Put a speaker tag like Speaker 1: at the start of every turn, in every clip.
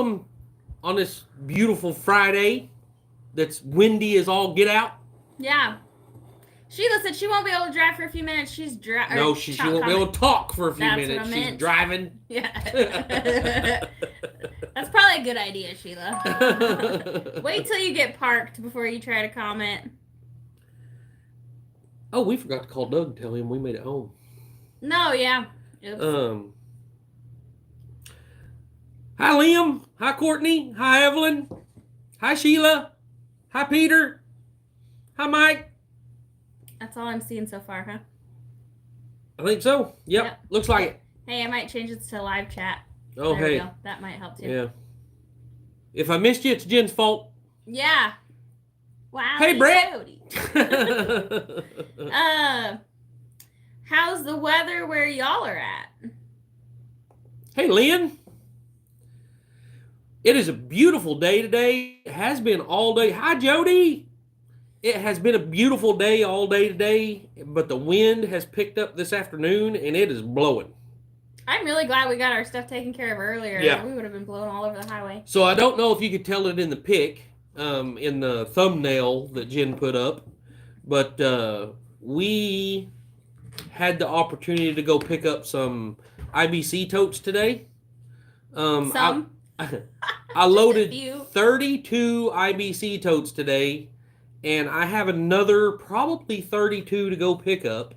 Speaker 1: welcome on this beautiful Friday that's windy as all get out.
Speaker 2: Yeah. Sheila said she won't be able to drive for a few minutes. She's driving.
Speaker 1: No, she won't be able to talk for a few minutes. She's driving.
Speaker 2: Yeah. That's probably a good idea, Sheila. Wait till you get parked before you try to comment.
Speaker 1: Oh, we forgot to call Doug and tell him we made it home.
Speaker 2: No, yeah.
Speaker 1: Oops. Hi, Liam. Hi, Courtney. Hi, Evelyn. Hi, Sheila. Hi, Peter. Hi, Mike.
Speaker 2: That's all I'm seeing so far, huh?
Speaker 1: I think so. Yep. Looks like it.
Speaker 2: Hey, I might change this to live chat.
Speaker 1: Oh,
Speaker 2: there
Speaker 1: hey.
Speaker 2: We go. That might help too.
Speaker 1: Yeah. If I missed you, it's Jen's fault.
Speaker 2: Yeah. Wow.
Speaker 1: Hey, Brett.
Speaker 2: How's the weather where y'all are at?
Speaker 1: Hey, Lynn. It is a beautiful day today. It has been all day. Hi, Jody. It has been a beautiful day all day today, but the wind has picked up this afternoon, and it is blowing.
Speaker 2: I'm really glad we got our stuff taken care of earlier.
Speaker 1: Yeah.
Speaker 2: We would have been blown all over the highway.
Speaker 1: So I don't know if you could tell it in the pic, in the thumbnail that Jen put up, but we had the opportunity to go pick up some IBC totes today. I loaded 32 IBC totes today, and I have another probably 32 to go pick up.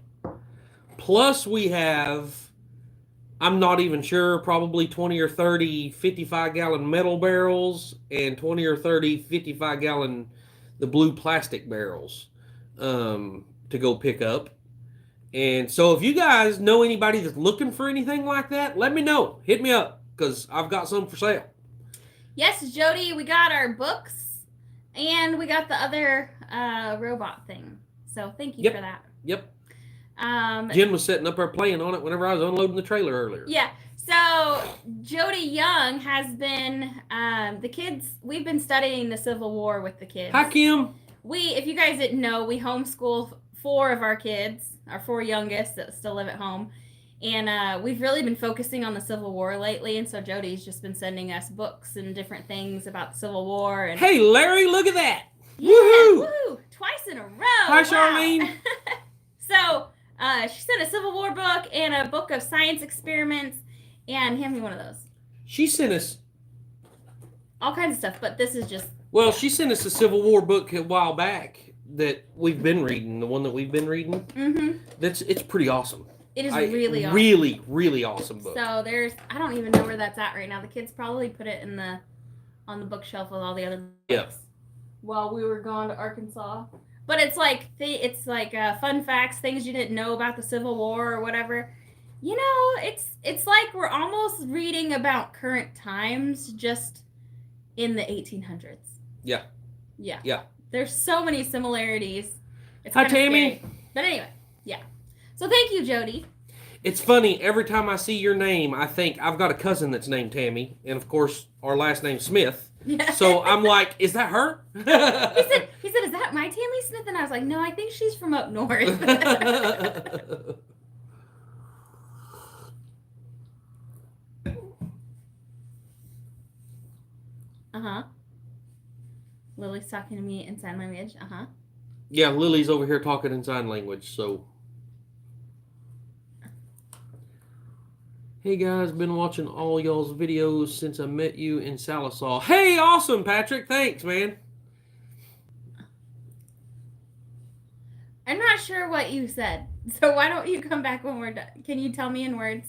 Speaker 1: Plus we have, I'm not even sure, probably 20 or 30 55-gallon metal barrels and 20 or 30 55-gallon the blue plastic barrels to go pick up. And so if you guys know anybody that's looking for anything like that, let me know. Hit me up, because I've got some for sale.
Speaker 2: Yes, Jody, we got our books, and we got the other robot thing. So thank you for that.
Speaker 1: Yep. Jen was setting up her playing on it whenever I was unloading the trailer earlier.
Speaker 2: Yeah. So Jody Young has been, the kids, we've been studying the Civil War with the kids.
Speaker 1: Hi, Kim.
Speaker 2: If you guys didn't know, we homeschool 4 of our kids, our 4 youngest that still live at home. And we've really been focusing on the Civil War lately. And so Jody's just been sending us books and different things about the Civil War. And
Speaker 1: hey, Larry, look at that.
Speaker 2: Yeah, woohoo! Twice in a row.
Speaker 1: Hi, Charlene.
Speaker 2: So she sent a Civil War book and a book of science experiments. And hand me one of those.
Speaker 1: She sent us
Speaker 2: all kinds of stuff, but this is just...
Speaker 1: Well, she sent us a Civil War book a while back that we've been reading, the one that we've been reading.
Speaker 2: Mm-hmm.
Speaker 1: It's pretty awesome.
Speaker 2: It is really awesome.
Speaker 1: Really, really awesome book.
Speaker 2: So I don't even know where that's at right now. The kids probably put it on the bookshelf with all the other books while we were gone to Arkansas. But it's like fun facts, things you didn't know about the Civil War or whatever. You know, it's like we're almost reading about current times, just in the 1800s.
Speaker 1: Yeah.
Speaker 2: Yeah.
Speaker 1: Yeah.
Speaker 2: There's so many similarities. It's
Speaker 1: Hi, Tammy.
Speaker 2: Scary. But anyway, yeah. So thank you, Jody.
Speaker 1: It's funny, every time I see your name, I think I've got a cousin that's named Tammy, and of course, our last name's Smith. Yeah. So I'm like, is that her?
Speaker 2: He said, is that my Tammy Smith? And I was like, no, I think she's from up north. Uh-huh. Lily's talking to me in sign language. Uh-huh.
Speaker 1: Yeah, Lily's over here talking in sign language, so. Hey guys, been watching all y'all's videos since I met you in Salisaw. Hey, awesome, Patrick. Thanks, man.
Speaker 2: I'm not sure what you said, so why don't you come back when we're done? Can you tell me in words?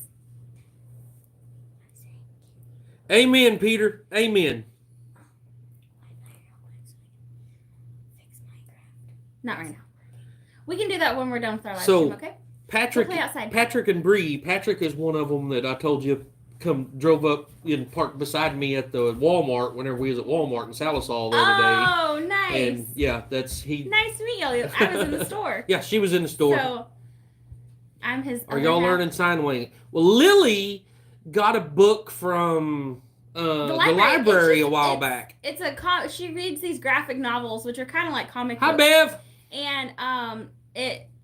Speaker 1: Amen, Peter. Amen.
Speaker 2: Not right now. We can do that when we're done with our live stream, okay?
Speaker 1: Patrick,
Speaker 2: we'll play outside.
Speaker 1: Patrick and Bree. Patrick is one of them that I told you drove up and parked beside me at the Walmart whenever we was at Walmart in Salisaw the other day.
Speaker 2: Oh, nice.
Speaker 1: And yeah, that's he.
Speaker 2: Nice to meet you. I was in the store.
Speaker 1: Yeah, she was in the store.
Speaker 2: So I'm his.
Speaker 1: Are y'all learning sign language? Well, Lily got a book from the library a while back.
Speaker 2: It's she reads these graphic novels, which are kind of like comic books.
Speaker 1: Hi, Bev.
Speaker 2: And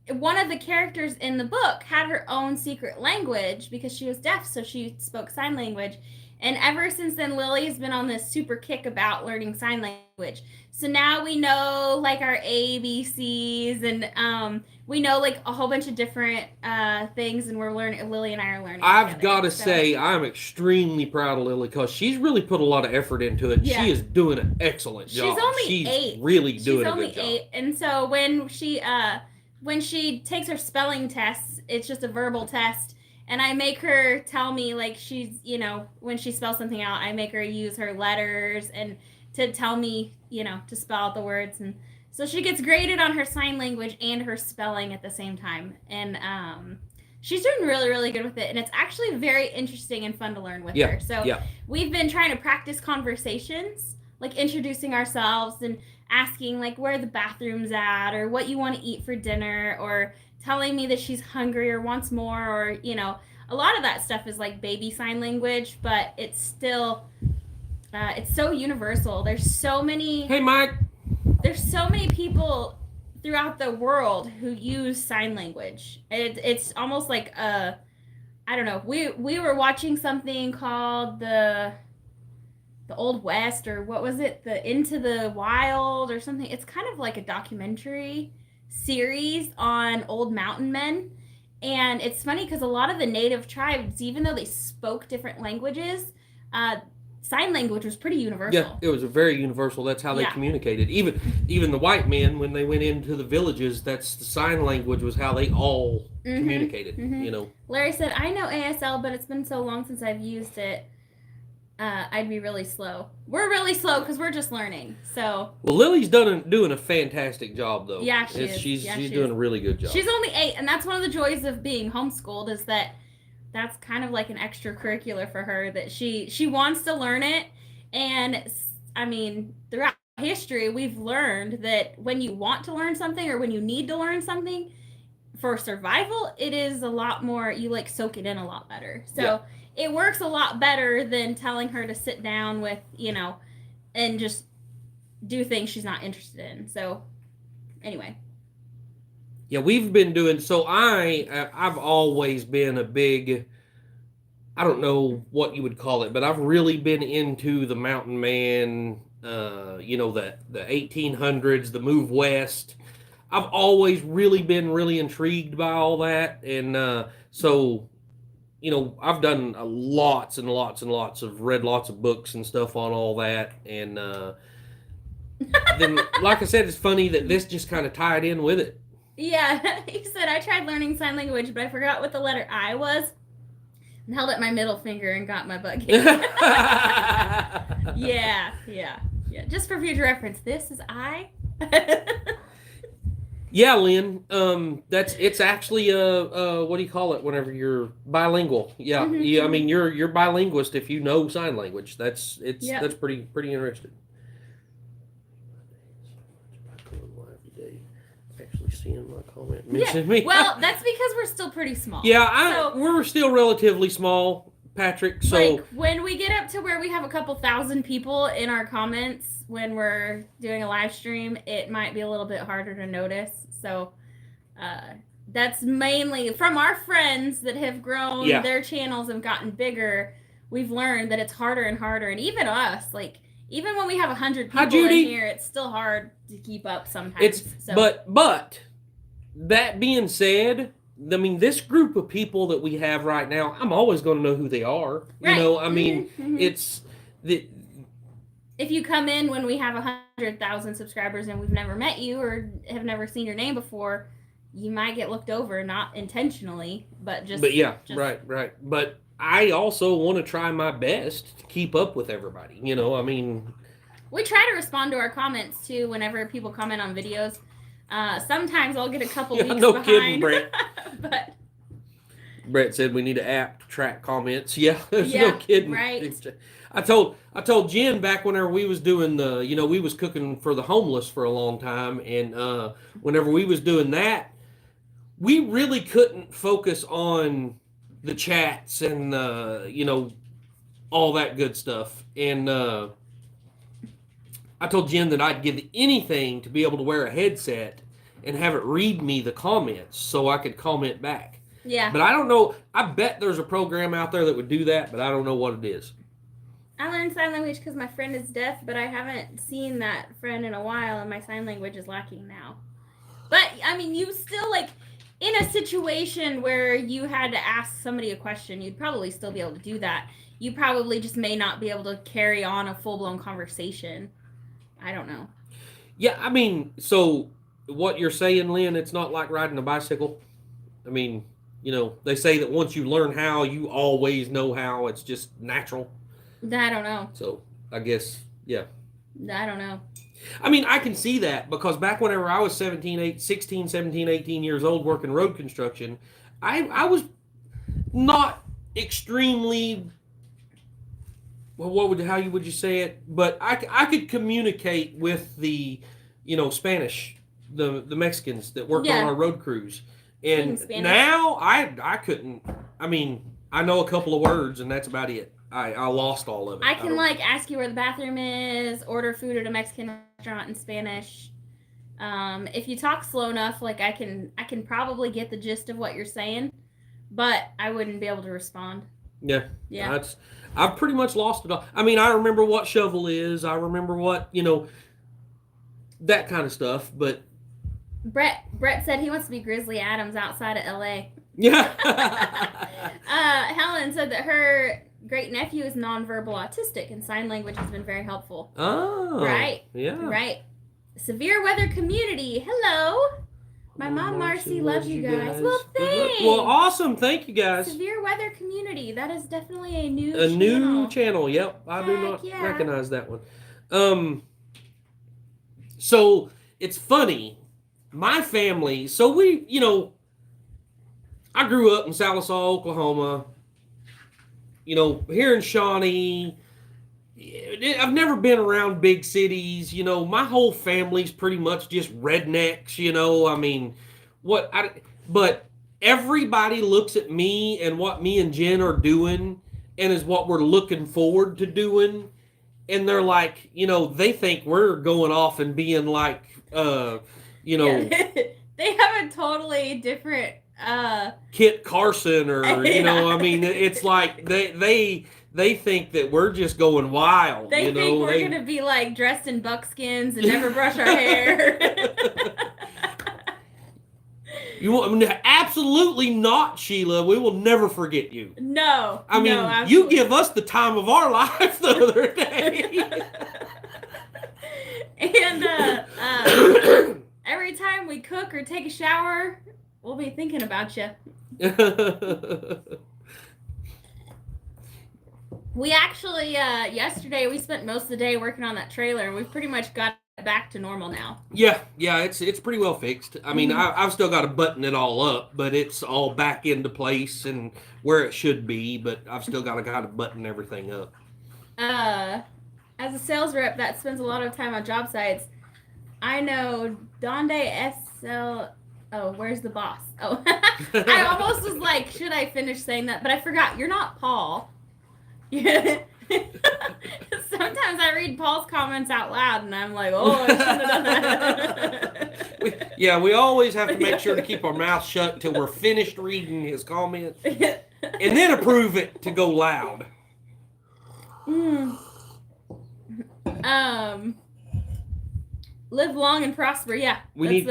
Speaker 2: one of the characters in the book had her own secret language because she was deaf, so she spoke sign language. And ever since then, Lily's been on this super kick about learning sign language. So now we know like our ABCs, and we know like a whole bunch of different things, and we're learning. Lily and I are learning.
Speaker 1: I've got to say, I'm extremely proud of Lily because she's really put a lot of effort into it. Yeah. She is doing an excellent job.
Speaker 2: She's 8.
Speaker 1: Really doing a good job. She's
Speaker 2: only 8, and so when she takes her spelling tests, it's just a verbal test. And I make her tell me, like, she's, when she spells something out, I make her use her letters and to tell me, to spell out the words. And so she gets graded on her sign language and her spelling at the same time. And she's doing really, really good with it. And it's actually very interesting and fun to learn with her. So we've been trying to practice conversations, like introducing ourselves and asking, like, where the bathroom's at or what you want to eat for dinner, or telling me that she's hungry or wants more, or a lot of that stuff is like baby sign language, but it's still it's so universal. There's so many there's so many people throughout the world who use sign language. It's almost like I don't know, we were watching something called the Old West, or what was it, the Into the Wild or something. It's kind of like a documentary series on old mountain men, and it's funny because a lot of the native tribes, even though they spoke different languages, sign language was pretty universal.
Speaker 1: Yeah, it was a very universal. That's how they communicated. Even the white men, when they went into the villages, that's the sign language was how they all communicated.
Speaker 2: Larry said, I know ASL, but it's been so long since I've used it. I'd be really slow. We're really slow because we're just learning. So. Well,
Speaker 1: Lily's doing a fantastic job, though.
Speaker 2: Yeah, she is.
Speaker 1: She's doing a really good job.
Speaker 2: She's only 8, and that's one of the joys of being homeschooled, is that that's kind of like an extracurricular for her, that she wants to learn it. And I mean, throughout history, we've learned that when you want to learn something or when you need to learn something for survival, it is a lot more, you like soak it in a lot better. So it works a lot better than telling her to sit down with, and just do things she's not interested in. So anyway.
Speaker 1: Yeah, we've been doing, so I've always been a big, I don't know what you would call it, but I've really been into the mountain man, the 1800s, the move west. I've always really been really intrigued by all that. And so, I've done lots and lots and lots of, read lots of books and stuff on all that. And then, like I said, it's funny that this just kind of tied in with it.
Speaker 2: Yeah, he said, I tried learning sign language, but I forgot what the letter I was and held up my middle finger and got my butt kicked. Yeah. Just for future reference, this is I.
Speaker 1: Yeah, Lynn. It's actually what do you call it whenever you're bilingual? Yeah, I mean you're bilinguist if you know sign language. That's pretty interesting. Actually seeing my comment mention me.
Speaker 2: Well, that's because we're still pretty small.
Speaker 1: Yeah, we're still relatively small, Patrick. So
Speaker 2: like when we get up to where we have a couple thousand people in our comments when we're doing a live stream, it might be a little bit harder to notice. So that's mainly from our friends that have grown their channels and gotten bigger. We've learned that it's harder and harder, and even us, like even when we have 100 people in here, it's still hard to keep up sometimes.
Speaker 1: But that being said, I mean, this group of people that we have right now, I'm always going to know who they are.
Speaker 2: Right.
Speaker 1: It's the.
Speaker 2: If you come in when we have 100,000 subscribers and we've never met you or have never seen your name before, you might get looked over, not intentionally, but just.
Speaker 1: But yeah, right. But I also want to try my best to keep up with everybody.
Speaker 2: We try to respond to our comments too whenever people comment on videos. Sometimes I'll get a couple weeks behind.
Speaker 1: Kidding, Brett.
Speaker 2: But
Speaker 1: Brett said we need an app to track comments. Yeah, there's no kidding.
Speaker 2: Right.
Speaker 1: I told Jen back whenever we was doing we was cooking for the homeless for a long time, and whenever we was doing that, we really couldn't focus on the chats and all that good stuff. And I told Jen that I'd give anything to be able to wear a headset and have it read me the comments so I could comment back.
Speaker 2: Yeah.
Speaker 1: But I don't know. I bet there's a program out there that would do that, but I don't know what it is.
Speaker 2: I learned sign language because my friend is deaf, but I haven't seen that friend in a while, and my sign language is lacking now. But, I mean, you still, like, in a situation where you had to ask somebody a question, you'd probably still be able to do that. You probably just may not be able to carry on a full-blown conversation. I don't know.
Speaker 1: Yeah, I mean, so what you're saying, Lynn, it's not like riding a bicycle. I mean, they say that once you learn how, you always know how. It's just natural.
Speaker 2: I don't know.
Speaker 1: So, I guess, yeah.
Speaker 2: I don't know.
Speaker 1: I mean, I can see that because back whenever I was 16, 17, 18 years old working road construction, I was not extremely, well, how would you say it? But I could communicate with the, Spanish, the Mexicans that worked on our road crews. And now I couldn't. I mean, I know a couple of words and that's about it. I lost all of it.
Speaker 2: I can ask you where the bathroom is, order food at a Mexican restaurant in Spanish. If you talk slow enough, I can probably get the gist of what you're saying, but I wouldn't be able to respond.
Speaker 1: Yeah. I've pretty much lost it all. I mean, I remember what shovel is. I remember what, that kind of stuff, but
Speaker 2: Brett said he wants to be Grizzly Adams outside of LA.
Speaker 1: Yeah.
Speaker 2: Helen said that her great nephew is nonverbal autistic and sign language has been very helpful.
Speaker 1: Oh.
Speaker 2: Right.
Speaker 1: Yeah.
Speaker 2: Right. Severe weather community. Hello. My mom Marcy loves you guys. Well, thanks.
Speaker 1: Well, awesome. Thank you guys.
Speaker 2: Severe weather community. That is definitely a new
Speaker 1: channel. Yep. I do not
Speaker 2: yeah.
Speaker 1: recognize that one. So it's funny. My family, so we, I grew up in Sallisaw, Oklahoma. Here in Shawnee, I've never been around big cities. My whole family's pretty much just rednecks. I mean, but everybody looks at me and what me and Jen are doing, and is what we're looking forward to doing, and they're like, they think we're going off and being like,
Speaker 2: Yeah. They have a totally different
Speaker 1: Kit Carson or I mean, it's like they think that we're just going wild.
Speaker 2: They think we're gonna be dressed in buckskins and never brush our hair.
Speaker 1: Absolutely not, Sheila. We will never forget you.
Speaker 2: No.
Speaker 1: I mean, you give us the time of our life the other day.
Speaker 2: And every time we cook or take a shower, we'll be thinking about you. We actually, yesterday, we spent most of the day working on that trailer, and we've pretty much got it back to normal now.
Speaker 1: Yeah, it's pretty well fixed. I mean, I've still got to button it all up, but it's all back into place and where it should be, but I've still got to button everything up.
Speaker 2: As a sales rep that spends a lot of time on job sites, I know Donde SL. Oh, where's the boss? Oh, I almost was like, should I finish saying that? But I forgot. You're not Paul. Yeah. Sometimes I read Paul's comments out loud, and I'm like, oh, I shouldn't have done that.
Speaker 1: We always have to make sure to keep our mouth shut until we're finished reading his comments, and then approve it to go loud.
Speaker 2: Live long and prosper. Yeah.
Speaker 1: Wait.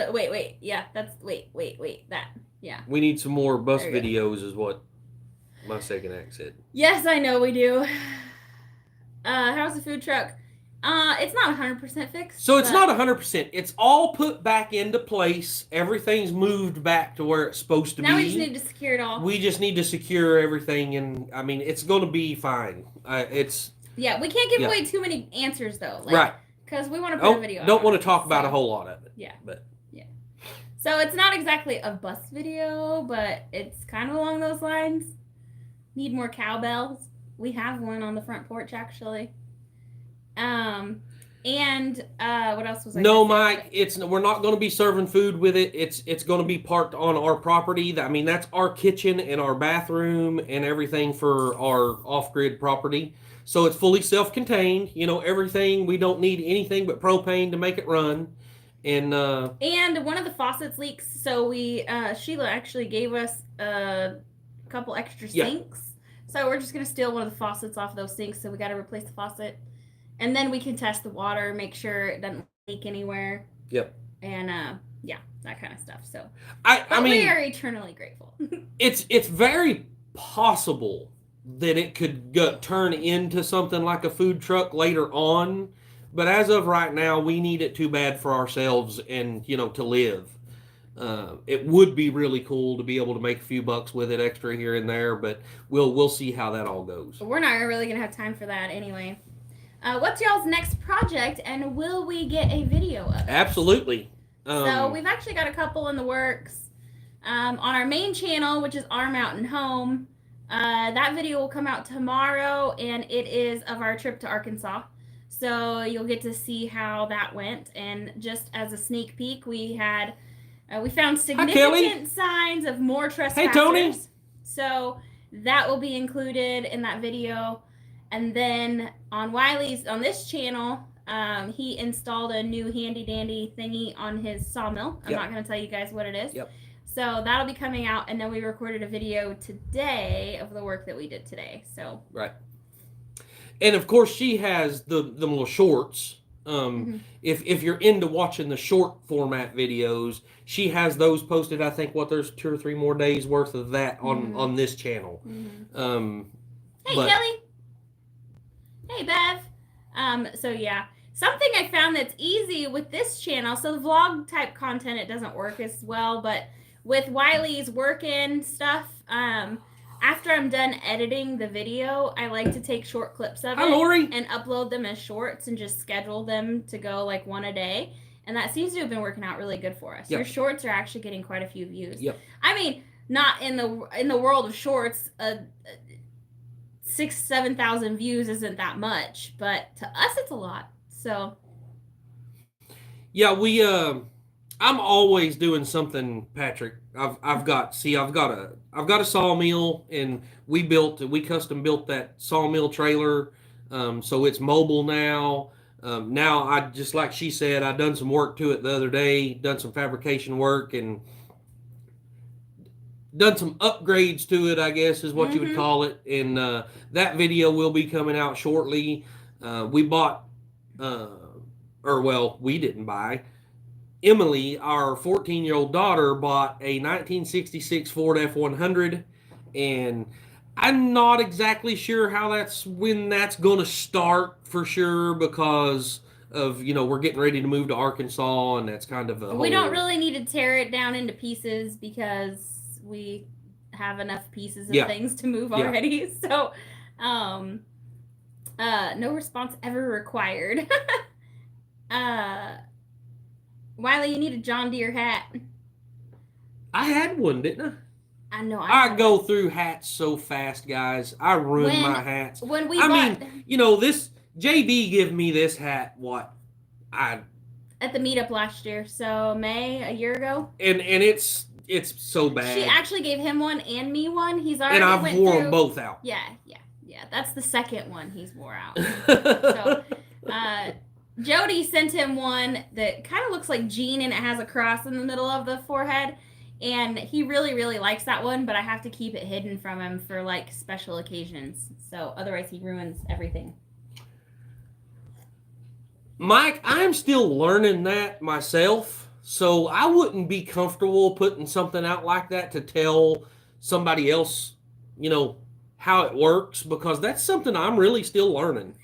Speaker 2: Yeah, that's wait. That. Yeah.
Speaker 1: We need some more bus videos, is what my second act said.
Speaker 2: Yes, I know we do. How's the food truck? It's not 100% fixed.
Speaker 1: So it's not 100%. It's all put back into place. Everything's moved back to where it's supposed to be.
Speaker 2: Now we just need to secure it all.
Speaker 1: We just need to secure everything, and I mean, it's going to be fine.
Speaker 2: Yeah, we can't give away too many answers though.
Speaker 1: Right.
Speaker 2: Because we want to put a video.
Speaker 1: Don't want to talk about a whole lot of it.
Speaker 2: Yeah.
Speaker 1: But
Speaker 2: yeah. So it's not exactly a bus video, but it's kind of along those lines. Need more cowbells. We have one on the front porch actually. And what else was I?
Speaker 1: No, Mike, we're not going to be serving food with it. It's going to be parked on our property. I mean, that's our kitchen and our bathroom and everything for our off-grid property. So it's fully self-contained. Everything. We don't need anything but propane to make it run. And
Speaker 2: one of the faucets leaks, so we Sheila actually gave us a couple extra sinks. So we're just going to steal one of the faucets off those sinks, so we got to replace the faucet. And then we can test the water, make sure it doesn't leak anywhere.
Speaker 1: Yep.
Speaker 2: And, yeah, that kind of stuff. So
Speaker 1: I mean,
Speaker 2: we are eternally grateful.
Speaker 1: it's very possible that it could turn into something like a food truck later on. But as of right now, we need it too bad for ourselves and, to live. It would be really cool to be able to make a few bucks with it extra here and there, but we'll see how that all goes.
Speaker 2: We're not really going to have time for that anyway. What's y'all's next project, and will we get a video of it?
Speaker 1: Absolutely.
Speaker 2: So we've actually got a couple in the works. On our main channel, which is Our Mountain Home, that video will come out tomorrow, and it is of our trip to Arkansas. So you'll get to see how that went. And just as a sneak peek, we found significant signs of more trespassers.
Speaker 1: Hey, Tony.
Speaker 2: So that will be included in that video. And then on this channel, he installed a new handy dandy thingy on his sawmill. I'm not going to tell you guys what it is.
Speaker 1: Yep.
Speaker 2: So that'll be coming out, and then we recorded a video today of the work that we did today. So
Speaker 1: right. And of course, she has the little shorts. If you're into watching the short format videos, she has those posted. I think there's 2 or 3 more days worth of that on this channel.
Speaker 2: Hey, Kelly. Hey, Bev. So yeah, something I found that's easy with this channel. So the vlog type content, it doesn't work as well, but with Wiley's working stuff, after I'm done editing the video, I like to take short clips of it and upload them as shorts and just schedule them to go like one a day. And that seems to have been working out really good for us.
Speaker 1: Yep.
Speaker 2: Your shorts are actually getting quite a few views.
Speaker 1: Yep.
Speaker 2: I mean, not in the world of shorts, 6,000-7,000 views isn't that much, but to us it's a lot. So
Speaker 1: yeah, I'm always doing something, Patrick. I've got a sawmill, and we custom built that sawmill trailer, so it's mobile now. Now I just like she said, I done some work to it the other day, done some fabrication work and done some upgrades to it, I guess is what you would call it. And that video will be coming out shortly. We bought, we didn't buy. Emily, our 14-year-old daughter, bought a 1966 Ford F-100, and I'm not exactly sure when that's going to start for sure, because of, we're getting ready to move to Arkansas, and that's kind of
Speaker 2: we don't really need to tear it down into pieces because we have enough pieces of things to move already. So, no response ever required. Wiley, you need a John Deere hat.
Speaker 1: I had one, didn't I?
Speaker 2: I know.
Speaker 1: I go through hats so fast, guys. I ruin my hats. This JB gave me this hat. At
Speaker 2: the meetup last year, so May, a year ago.
Speaker 1: And it's so bad.
Speaker 2: She actually gave him one and me one. He's already
Speaker 1: and I've wore them both out.
Speaker 2: Yeah. That's the second one he's wore out. So, Jody sent him one that kind of looks like Gene, and it has a cross in the middle of the forehead. And he really, really likes that one, but I have to keep it hidden from him for like special occasions. So otherwise he ruins everything.
Speaker 1: Mike, I'm still learning that myself. So I wouldn't be comfortable putting something out like that to tell somebody else, how it works, because that's something I'm really still learning.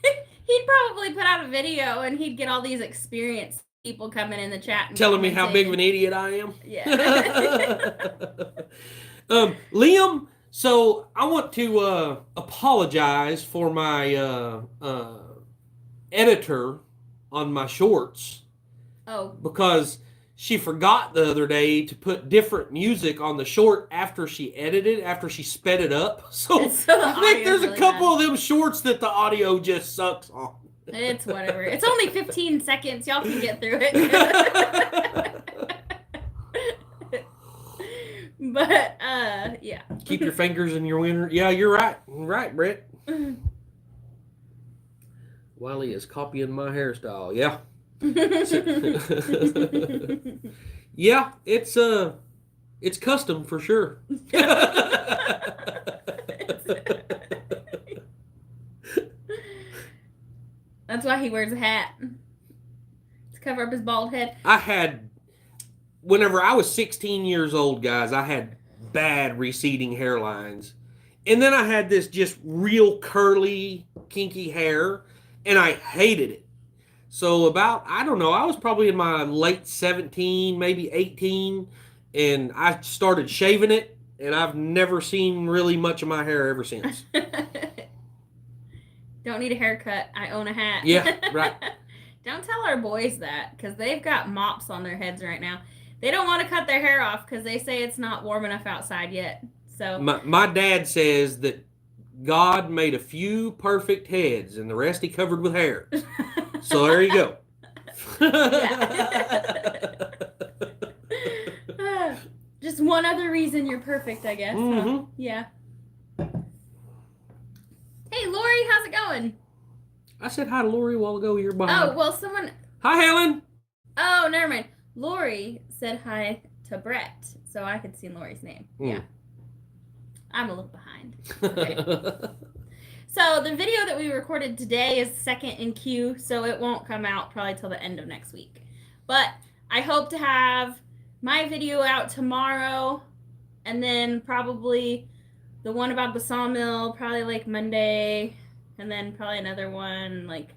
Speaker 2: He'd probably put out a video and he'd get all these experienced people coming in the chat and
Speaker 1: telling me how big of an idiot I am.
Speaker 2: Yeah.
Speaker 1: Liam, so I want to apologize for my editor on my shorts.
Speaker 2: Oh.
Speaker 1: Because she forgot the other day to put different music on the short after she sped it up. So I think there's a couple of them shorts that the audio just sucks on.
Speaker 2: It's whatever. It's only 15 seconds. Y'all can get through it. But, yeah.
Speaker 1: Keep your fingers in your winter. Yeah, you're right. Right, Brett. Wiley is copying my hairstyle. Yeah. Yeah, it's custom for sure.
Speaker 2: That's why he wears a hat. To cover up his bald head.
Speaker 1: Whenever I was 16 years old, guys, I had bad receding hairlines. And then I had this just real curly, kinky hair, and I hated it. So I was probably in my late 17, maybe 18, and I started shaving it, and I've never seen really much of my hair ever since.
Speaker 2: Don't need a haircut. I own a hat.
Speaker 1: Yeah, right.
Speaker 2: Don't tell our boys that, because they've got mops on their heads right now. They don't want to cut their hair off because they say it's not warm enough outside yet. So
Speaker 1: my dad says that God made a few perfect heads and the rest he covered with hair. So there you go.
Speaker 2: Just one other reason you're perfect, I guess.
Speaker 1: Mm-hmm.
Speaker 2: Huh? Yeah. Hey, Lori, how's it going?
Speaker 1: I said hi to Lori a while ago. You're behind.
Speaker 2: Oh, well, someone...
Speaker 1: Hi, Helen.
Speaker 2: Oh, never mind. Lori said hi to Brett, so I could see Lori's name. Yeah. I'm a little behind. Okay. So the video that we recorded today is second in queue, so it won't come out probably till the end of next week. But I hope to have my video out tomorrow, and then probably the one about the sawmill probably like Monday, and then probably another one like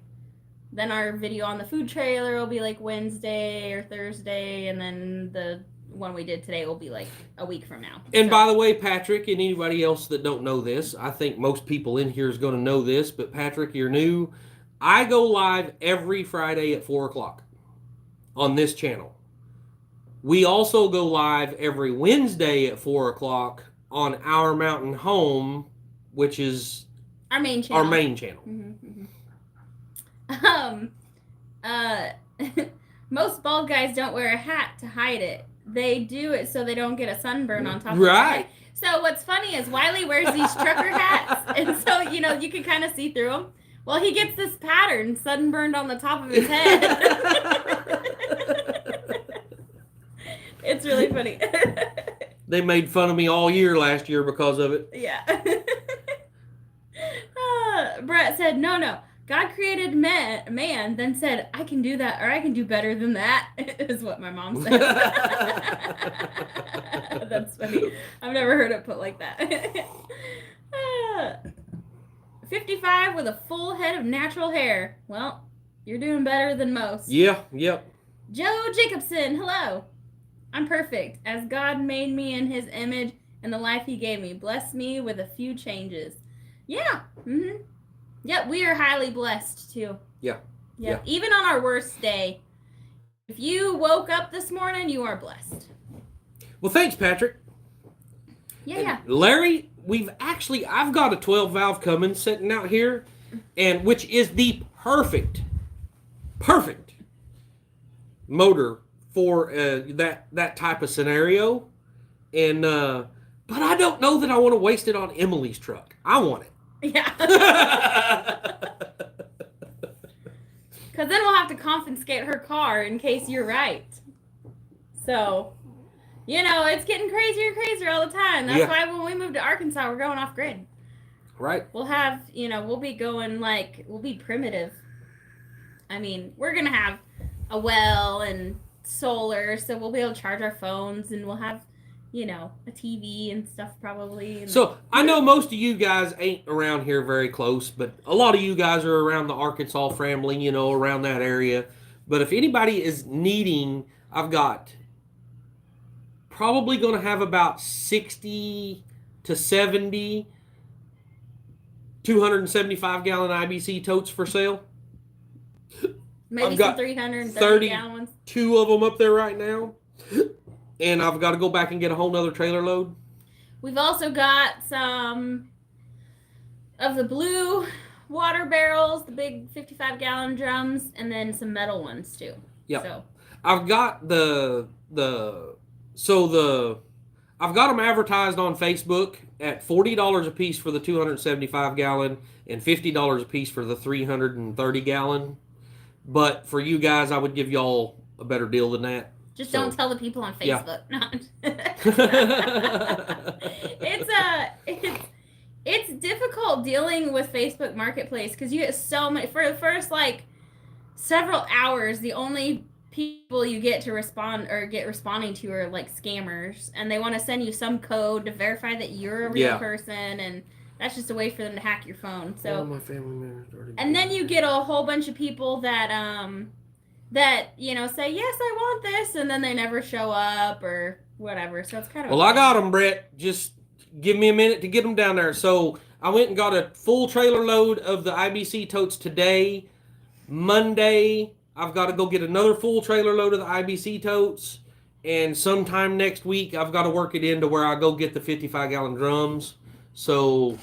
Speaker 2: then our video on the food trailer will be like Wednesday or Thursday, and then the one we did today will be like a week from now.
Speaker 1: And by the way, Patrick, and anybody else that don't know this, I think most people in here is going to know this, but Patrick, you're new. I go live every Friday at 4 o'clock on this channel. We also go live every Wednesday at 4 o'clock on Our Mountain Home, which is
Speaker 2: our main channel.
Speaker 1: Mm-hmm.
Speaker 2: Most bald guys don't wear a hat to hide it. They do it so they don't get a sunburn on top of their head. So what's funny is Wiley wears these trucker hats, and so, you can kind of see through them. Well, he gets this pattern sunburned on the top of his head. It's really funny.
Speaker 1: They made fun of me all year last year because of it.
Speaker 2: Yeah. Brett said, no. God created man, then said, I can do that, or I can do better than that, is what my mom said. That's funny. I've never heard it put like that. 55 with a full head of natural hair. Well, you're doing better than most.
Speaker 1: Yeah, yep.
Speaker 2: Joe Jacobson, hello. I'm perfect, as God made me in his image and the life he gave me. Bless me with a few changes. Yeah, Yep, we are highly blessed, too.
Speaker 1: Yeah.
Speaker 2: Even on our worst day, if you woke up this morning, you are blessed.
Speaker 1: Well, thanks, Patrick.
Speaker 2: Yeah.
Speaker 1: Larry, I've got a 12 valve coming sitting out here, and which is the perfect motor for that type of scenario. And but I don't know that I want to waste it on Emily's truck. I want it.
Speaker 2: Yeah. Because then we'll have to confiscate her car in case you're right. So, it's getting crazier and crazier all the time. That's why when we move to Arkansas, we're going off grid.
Speaker 1: Right.
Speaker 2: We'll have, we'll be going we'll be primitive. I mean, we're going to have a well and solar, so we'll be able to charge our phones, and we'll have, a TV and stuff probably.
Speaker 1: So I know most of you guys ain't around here very close, but a lot of you guys are around the Arkansas family, around that area. But if anybody is needing, I've got probably going to have about 60 to 70 275-gallon IBC totes for sale.
Speaker 2: Maybe some 330-gallon ones.
Speaker 1: 32 of them up there right now. And I've got to go back and get a whole nother trailer load.
Speaker 2: We've also got some of the blue water barrels, the big 55-gallon drums, and then some metal ones too.
Speaker 1: Yeah.
Speaker 2: So
Speaker 1: I've got I've got them advertised on Facebook at $40 a piece for the 275-gallon and $50 a piece for the 330-gallon. But for you guys, I would give y'all a better deal than that.
Speaker 2: Just don't tell the people on Facebook. Yeah. It's difficult dealing with Facebook Marketplace because you get so many. For the first several hours, the only people you get to respond or get responding to are like scammers, and they want to send you some code to verify that you're a real person, and that's just a way for them to hack your phone. So,
Speaker 1: all my family members already.
Speaker 2: And then you get a whole bunch of people that say yes, I want this, and then they never show up or whatever. So it's kind of
Speaker 1: I got them, Brett. Just give me a minute to get them down there. So I went and got a full trailer load of the IBC totes today. Monday, I've got to go get another full trailer load of the IBC totes. And sometime next week, I've got to work it into where I go get the 55-gallon drums. So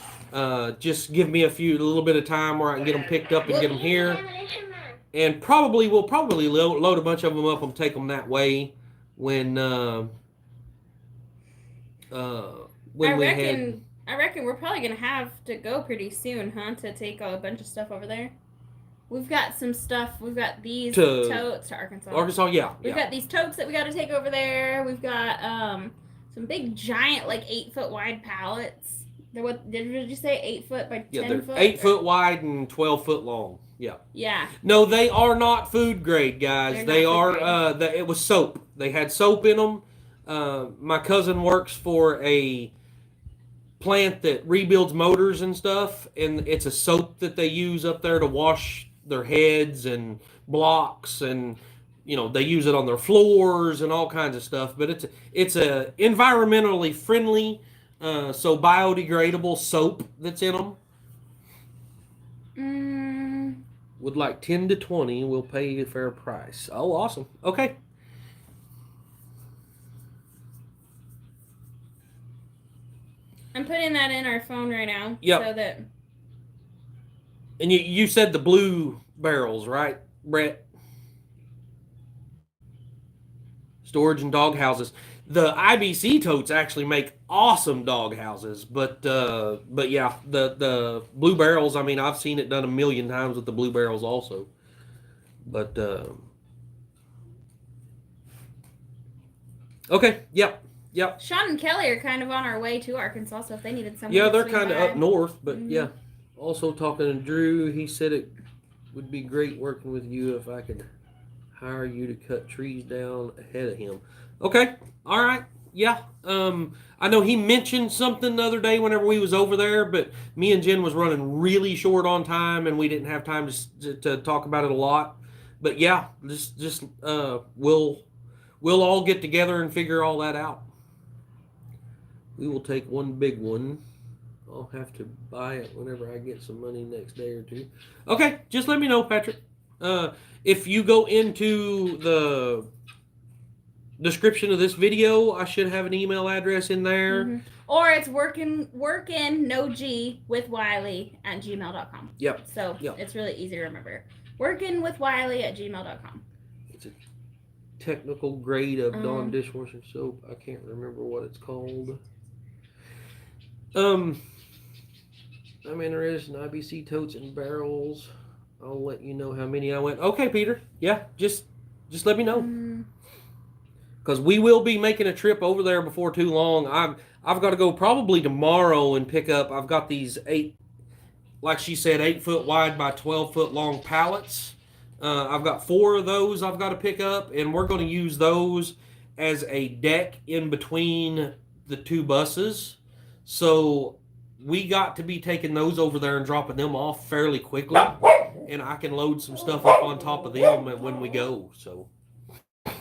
Speaker 1: just give me a little bit of time where I can get them picked up and get them here. And we'll probably load a bunch of them up and take them that way when
Speaker 2: I reckon we're probably going to have to go pretty soon, huh, to take a bunch of stuff over there. We've got some stuff. We've got these totes to Arkansas.
Speaker 1: Yeah.
Speaker 2: We've got these totes that we got to take over there. We've got some big, giant, like 8-foot wide pallets. What did you say? 8 foot by 10 foot?
Speaker 1: 8 foot wide and 12 foot long. Yeah.
Speaker 2: Yeah.
Speaker 1: No, they are not food grade, guys. They are. It was soap. They had soap in them. My cousin works for a plant that rebuilds motors and stuff, and it's a soap that they use up there to wash their heads and blocks, and they use it on their floors and all kinds of stuff. But it's a environmentally friendly, so biodegradable soap that's in them. Would like 10 to 20, we'll pay you a fair price. Oh, awesome. Okay.
Speaker 2: I'm putting that in our phone right now.
Speaker 1: Yep.
Speaker 2: So that.
Speaker 1: And you said the blue barrels, right, Brett? Storage and dog houses. The IBC totes actually make awesome dog houses, but yeah, the blue barrels. I mean, I've seen it done a million times with the blue barrels also. But okay, yep.
Speaker 2: Sean and Kelly are kind of on our way to Arkansas, so if they needed something,
Speaker 1: yeah, they're kind of up north, but yeah. Also talking to Drew, he said it would be great working with you if I could hire you to cut trees down ahead of him. Okay, all right, yeah. I know he mentioned something the other day whenever we was over there, but me and Jen was running really short on time, and we didn't have time to talk about it a lot. But yeah, just we'll all get together and figure all that out. We will take one big one. I'll have to buy it whenever I get some money next day or two. Okay, just let me know, Patrick. If you go into the description of this video, I should have an email address in there.
Speaker 2: Mm-hmm. Or it's working no G with Wiley at gmail.com.
Speaker 1: Yep.
Speaker 2: So it's really easy to remember. Working with Wiley at gmail.com. It's a
Speaker 1: technical grade of Dawn dishwashing soap. I can't remember what it's called. I'm interested in IBC totes and barrels. I'll let you know how many I went. Okay, Peter. Yeah, just let me know. Because we will be making a trip over there before too long. I've got to go probably tomorrow and pick up. I've got these 8 foot wide by 12 foot long pallets. I've got 4 of those I've got to pick up, and we're going to use those as a deck in between the 2 buses. So we got to be taking those over there and dropping them off fairly quickly, and I can load some stuff up on top of them when we go. So my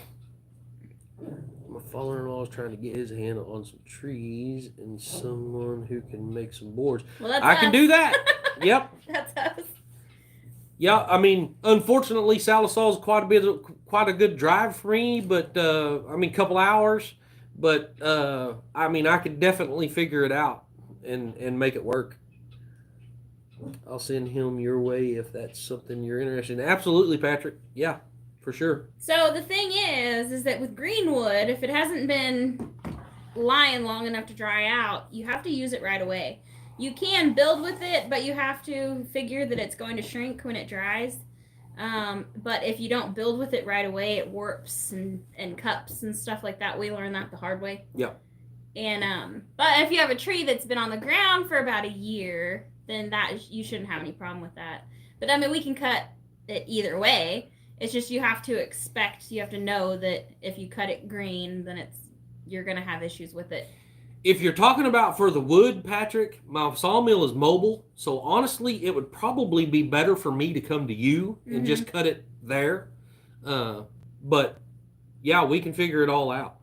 Speaker 1: father-in-law is trying to get his hand on some trees and someone who can make some boards.
Speaker 2: Well, that's
Speaker 1: I can do that. Yep.
Speaker 2: That's us.
Speaker 1: Yeah, I mean, unfortunately, Salisaw is quite a good drive for me, but a couple hours. But I could definitely figure it out and make it work. I'll send him your way if that's something you're interested in. Absolutely, Patrick. Yeah, for sure.
Speaker 2: So the thing is that with greenwood, if it hasn't been lying long enough to dry out, you have to use it right away. You can build with it, but you have to figure that it's going to shrink when it dries. But if you don't build with it right away, it warps and cups and stuff like that. We learned that the hard way.
Speaker 1: Yeah.
Speaker 2: And but if you have a tree that's been on the ground for about a year, then you shouldn't have any problem with that. But we can cut it either way. It's just you have to know that if you cut it green, then you're going to have issues with it.
Speaker 1: If you're talking about for the wood, Patrick, my sawmill is mobile, so honestly, it would probably be better for me to come to you and just cut it there. But yeah, we can figure it all out.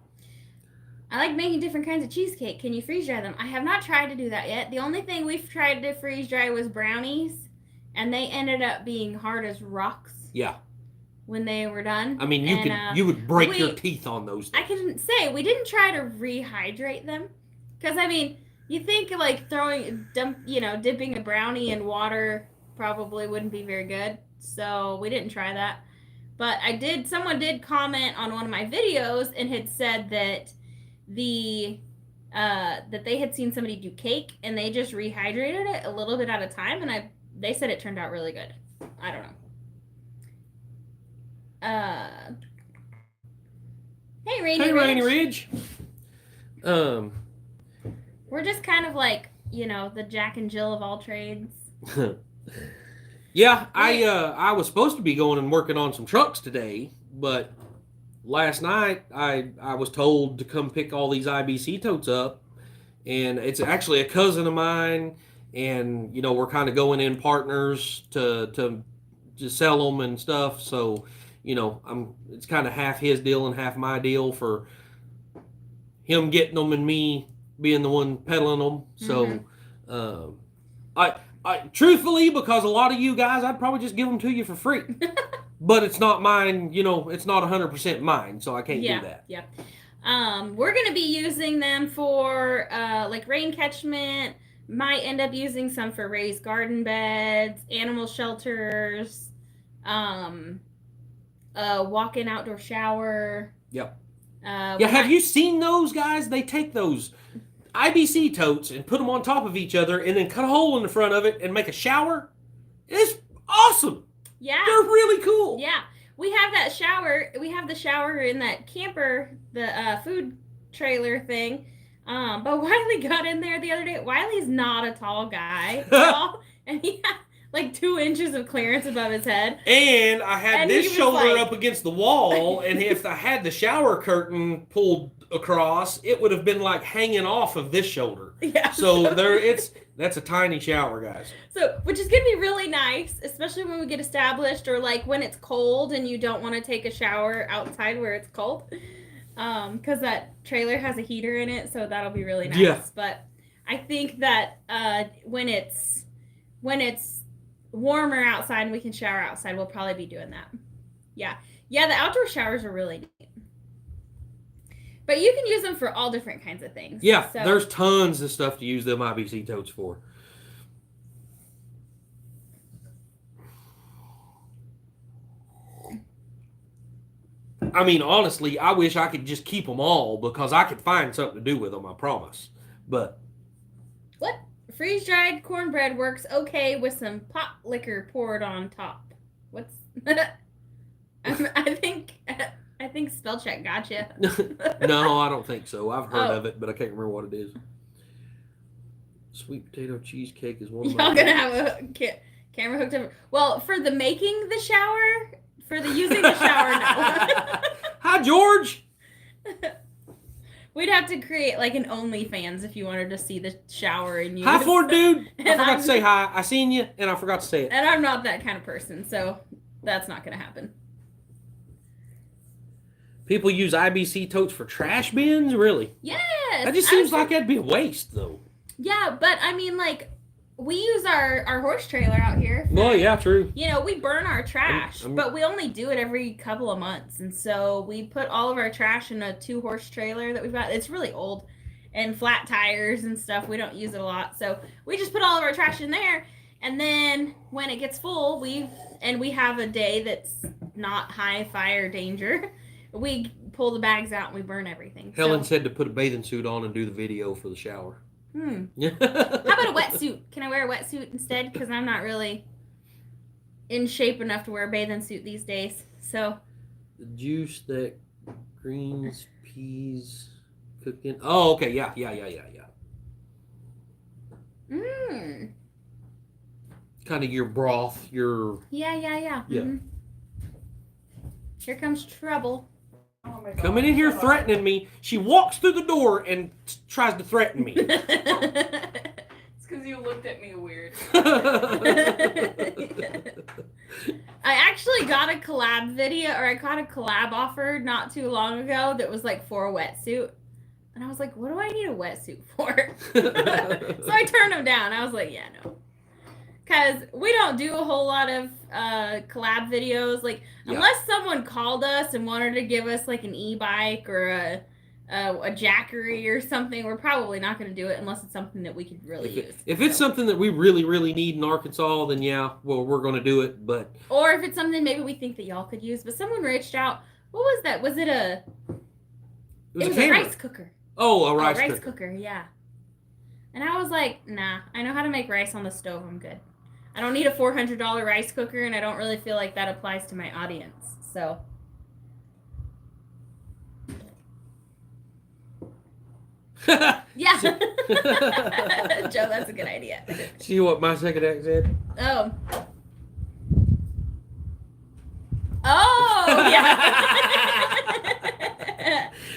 Speaker 2: I like making different kinds of cheesecake. Can you freeze dry them? I have not tried to do that yet. The only thing we've tried to freeze dry was brownies, and they ended up being hard as rocks.
Speaker 1: Yeah.
Speaker 2: When they were done.
Speaker 1: I mean, you would break your teeth on those things.
Speaker 2: I can say we didn't try to rehydrate them, because I mean, you think like dipping a brownie in water probably wouldn't be very good. So we didn't try that. But someone did comment on one of my videos and had said that that they had seen somebody do cake and they just rehydrated it a little bit at a time, and they said it turned out really good. I don't know. Hey, Rainy
Speaker 1: Ridge.
Speaker 2: We're just kind of like, the Jack and Jill of all trades.
Speaker 1: Yeah, I was supposed to be going and working on some trucks today, but last night I was told to come pick all these IBC totes up, and it's actually a cousin of mine, and we're kind of going in partners to sell them and stuff, so it's kind of half his deal and half my deal for him getting them and me being the one peddling them. So, I truthfully, because a lot of you guys, I'd probably just give them to you for free. But it's not mine, it's not 100% mine, so I can't do that.
Speaker 2: Yeah. We're going to be using them for like rain catchment. Might end up using some for raised garden beds, animal shelters, walk-in outdoor shower.
Speaker 1: Yep. Have you seen those guys? They take those IBC totes and put them on top of each other and then cut a hole in the front of it and make a shower. It's awesome.
Speaker 2: Yeah.
Speaker 1: They're really cool.
Speaker 2: Yeah. We have that shower. We have the shower in that camper, the food trailer thing. But Wiley got in there the other day. Wiley's not a tall guy at all. And he had like 2 inches of clearance above his head.
Speaker 1: And I had this shoulder up against the wall, and if I had the shower curtain pulled across, it would have been like hanging off of this shoulder.
Speaker 2: Yeah.
Speaker 1: So that's a tiny shower, guys.
Speaker 2: So, which is going to be really nice, especially when we get established, or like when it's cold and you don't want to take a shower outside where it's cold. Because that trailer has a heater in it, so that'll be really nice.
Speaker 1: Yeah.
Speaker 2: But I think that when it's warmer outside and we can shower outside, we'll probably be doing that. Yeah, the outdoor showers are really neat. But you can use them for all different kinds of things.
Speaker 1: Yeah, so there's tons of stuff to use them IBC totes for. I mean, honestly, I wish I could just keep them all because I could find something to do with them, I promise. But
Speaker 2: what? Freeze-dried cornbread works okay with some pot liquor poured on top. What's I think spell check gotcha.
Speaker 1: No, I don't think so. I've heard of it, but I can't remember what it is. Sweet potato cheesecake is one of my...
Speaker 2: Y'all gonna have a camera hooked up. Well, for the making the shower, for the using the shower, no.
Speaker 1: Hi, George.
Speaker 2: We'd have to create like an OnlyFans if you wanted to see the shower and use.
Speaker 1: Hi, Ford dude. I forgot to say hi. I seen you, and I forgot to say it.
Speaker 2: And I'm not that kind of person, so that's not going to happen.
Speaker 1: People use IBC totes for trash bins? Really?
Speaker 2: Yes.
Speaker 1: That just seems like that'd be a waste, though.
Speaker 2: Yeah, but I mean, like, we use our horse trailer out here.
Speaker 1: Well, yeah, true.
Speaker 2: We burn our trash, but we only do it every couple of months. And so we put all of our trash in a 2-horse trailer that we've got. It's really old and flat tires and stuff. We don't use it a lot. So we just put all of our trash in there. And then when it gets full, we have a day that's not high fire danger. We pull the bags out and we burn everything.
Speaker 1: Helen said to put a bathing suit on and do the video for the shower.
Speaker 2: How about a wetsuit? Can I wear a wetsuit instead? Because I'm not really in shape enough to wear a bathing suit these days. So
Speaker 1: the juice that greens, peas cooked in. Oh, okay. Yeah. kind of your broth, your...
Speaker 2: Yeah. Mm-hmm. Here comes trouble.
Speaker 3: Oh my
Speaker 1: Coming in here threatening me. She walks through the door and tries to threaten me.
Speaker 3: It's because you looked at me weird.
Speaker 2: I actually got a collab video, or I got a collab offer not too long ago that was like for a wetsuit. And I was like, what do I need a wetsuit for? So I turned them down. I was like, yeah, no. Because we don't do a whole lot of collab videos. Like, unless someone called us and wanted to give us like an e-bike or a Jackery or something, we're probably not going to do it unless it's something that we could really use.
Speaker 1: If it's something that we really, really need in Arkansas, then yeah, well, we're going to do it. But
Speaker 2: or if it's something maybe we think that y'all could use. But someone reached out. What was that? Was it a... It was a rice cooker.
Speaker 1: Oh, a rice
Speaker 2: cooker, yeah. And I was like, nah, I know how to make rice on the stove. I'm good. I don't need a $400 rice cooker, and I don't really feel like that applies to my audience. So... yeah. Joe, that's a good idea.
Speaker 1: See what my second act said?
Speaker 2: Oh. Oh, yeah.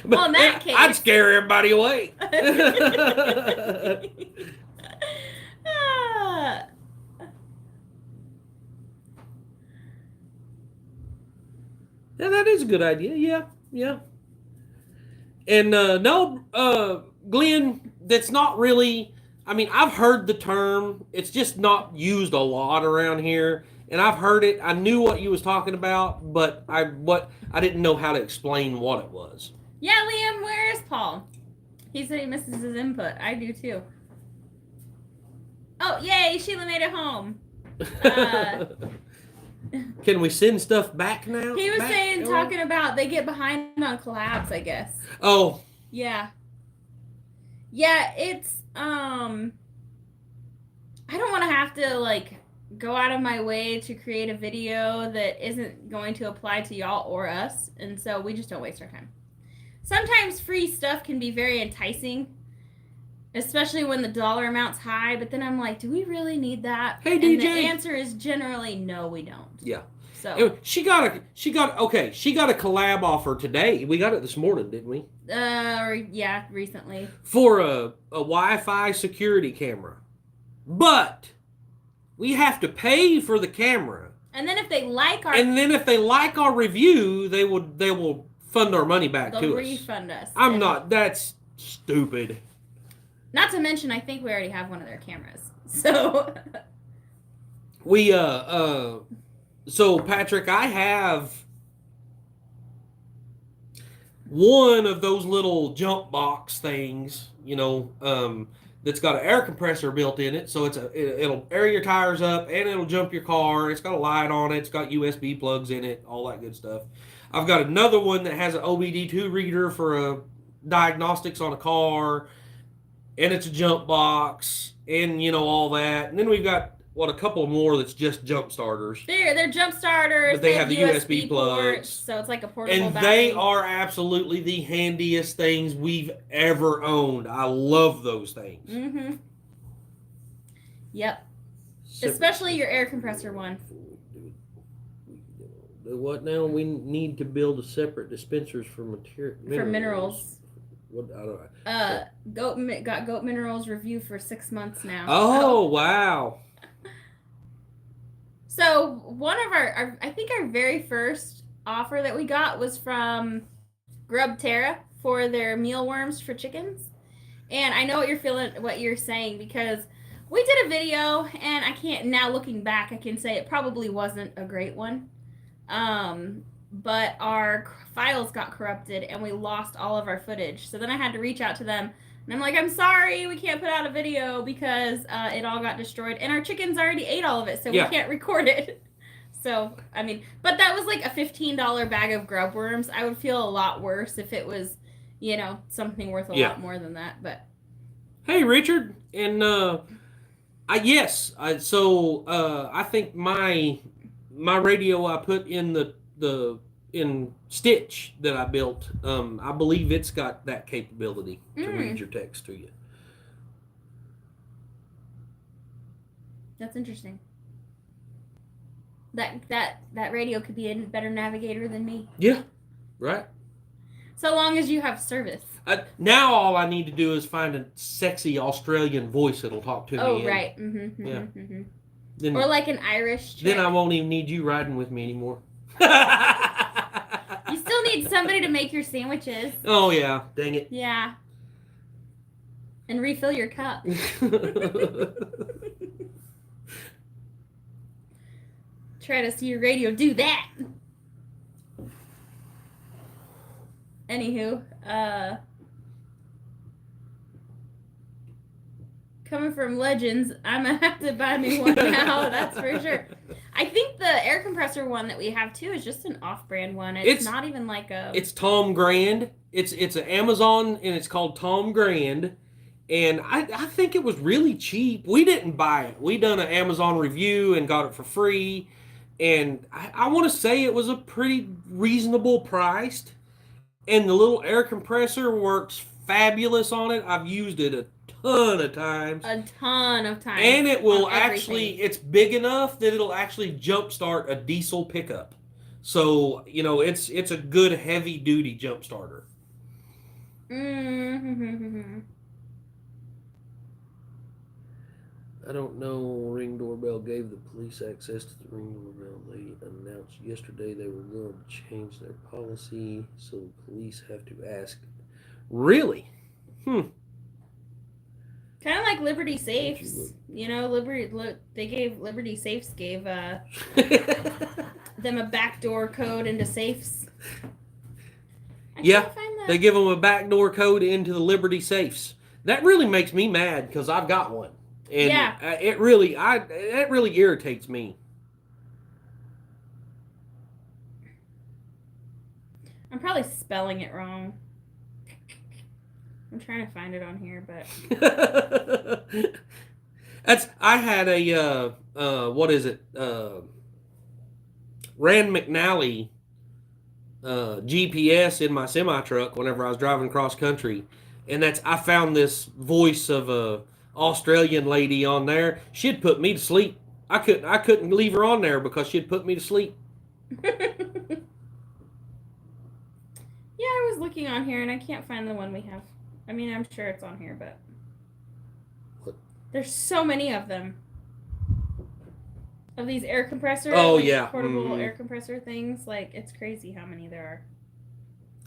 Speaker 2: Well, in that case...
Speaker 1: I'd scare everybody away. Yeah, that is a good idea. Yeah. And Glenn, that's not really... I mean, I've heard the term. It's just not used a lot around here. And I've heard it. I knew what you was talking about, but I didn't know how to explain what it was.
Speaker 2: Yeah, Liam, where is Paul? He said he misses his input. I do too. Oh, yay, Sheila made it home.
Speaker 1: Can we send stuff back now?
Speaker 2: He was talking about they get behind on collabs, I guess.
Speaker 1: Oh.
Speaker 2: Yeah. Yeah, it's, I don't want to have to, like, go out of my way to create a video that isn't going to apply to y'all or us, and so we just don't waste our time. Sometimes free stuff can be very enticing, especially when the dollar amount's high, but then I'm like, do we really need that?
Speaker 1: Hey, DJ.
Speaker 2: And the answer is generally no, we don't.
Speaker 1: Yeah.
Speaker 2: So
Speaker 1: she got a collab offer today. We got it this morning, didn't we?
Speaker 2: Yeah, recently.
Speaker 1: For a Wi-Fi security camera. But we have to pay for the camera.
Speaker 2: And then if they like
Speaker 1: our review, they will fund our money back to us.
Speaker 2: They'll refund us.
Speaker 1: That's stupid.
Speaker 2: Not to mention, I think we already have one of their cameras. So
Speaker 1: so Patrick, I have one of those little jump box things, that's got an air compressor built in it. So it'll air your tires up and it'll jump your car. It's got a light on it. It's got USB plugs in it, all that good stuff. I've got another one that has an OBD2 reader for diagnostics on a car, and it's a jump box, and all that. And then we've got a couple more that's just jump starters.
Speaker 2: They're jump starters.
Speaker 1: But they have the USB plugs,
Speaker 2: ports, so it's like a portable.
Speaker 1: And
Speaker 2: battery.
Speaker 1: they are absolutely the handiest things we've ever owned. I love those things.
Speaker 2: Mm-hmm. Yep. Especially your air compressor one.
Speaker 1: What now? We need to build a separate dispensers for
Speaker 2: minerals.
Speaker 1: What? I don't know.
Speaker 2: Got Goat Minerals review for 6 months now.
Speaker 1: Oh, wow.
Speaker 2: So one of our I think our very first offer that we got was from Grub Terra for their mealworms for chickens. And I know what you're saying, because we did a video, and now looking back, I can say it probably wasn't a great one. But our files got corrupted and we lost all of our footage. So then I had to reach out to them, and I'm like, I'm sorry, we can't put out a video because it all got destroyed, and our chickens already ate all of it, so we can't record it. So, I mean, but that was like a $15 bag of grub worms. I would feel a lot worse if it was, something worth a lot more than that. But
Speaker 1: hey, Richard, and I think my radio I put in in Stitch that I built, I believe it's got that capability to read your text to you.
Speaker 2: That's interesting. that radio could be a better navigator than me.
Speaker 1: Yeah, right.
Speaker 2: So long as you have service.
Speaker 1: Now all I need to do is find a sexy Australian voice that'll talk to me.
Speaker 2: Oh, right. Mm-hmm,
Speaker 1: Yeah.
Speaker 2: Mm-hmm.
Speaker 1: Then,
Speaker 2: or like an Irish chick.
Speaker 1: Then I won't even need you riding with me anymore.
Speaker 2: You still need somebody to make your sandwiches.
Speaker 1: Oh, yeah. Dang it.
Speaker 2: Yeah. And refill your cup. Try to see your radio do that. Anywho, coming from Legends, I'm gonna have to buy me one now, that's for sure. I think the air compressor one that we have too is just an off-brand one. It's not even like a...
Speaker 1: It's Tom Grand. It's an Amazon, and it's called Tom Grand. And I think it was really cheap. We didn't buy it. We done an Amazon review and got it for free. And I want to say it was a pretty reasonable priced. And the little air compressor works fabulous on it. I've used it a ton of times.
Speaker 2: A ton of times.
Speaker 1: And it will actually, it's big enough that it'll actually jumpstart a diesel pickup. So, you know, it's a good heavy duty jump starter.
Speaker 2: Mm-hmm.
Speaker 1: I don't know. Ring doorbell gave the police access to the ring doorbell. They announced yesterday they were going to change their policy, so the police have to ask. Really?
Speaker 2: Kind of like Liberty Safes. You know, Liberty Safes gave them a backdoor code into safes.
Speaker 1: Yeah, they give them a backdoor code into the Liberty Safes. That really makes me mad because I've got one. And
Speaker 2: yeah.
Speaker 1: It really irritates me.
Speaker 2: I'm probably spelling it wrong. I'm trying to find it on here, but
Speaker 1: I had a what is it? Rand McNally GPS in my semi truck whenever I was driving cross country, and I found this voice of a Australian lady on there. She'd put me to sleep. I couldn't leave her on there because she'd put me to sleep.
Speaker 2: Yeah, I was looking on here and I can't find the one we have. I mean, I'm sure it's on here, but
Speaker 1: what?
Speaker 2: There's so many of them. Of these air compressors.
Speaker 1: Oh,
Speaker 2: like
Speaker 1: yeah.
Speaker 2: Portable air compressor things. Like, it's crazy how many there are.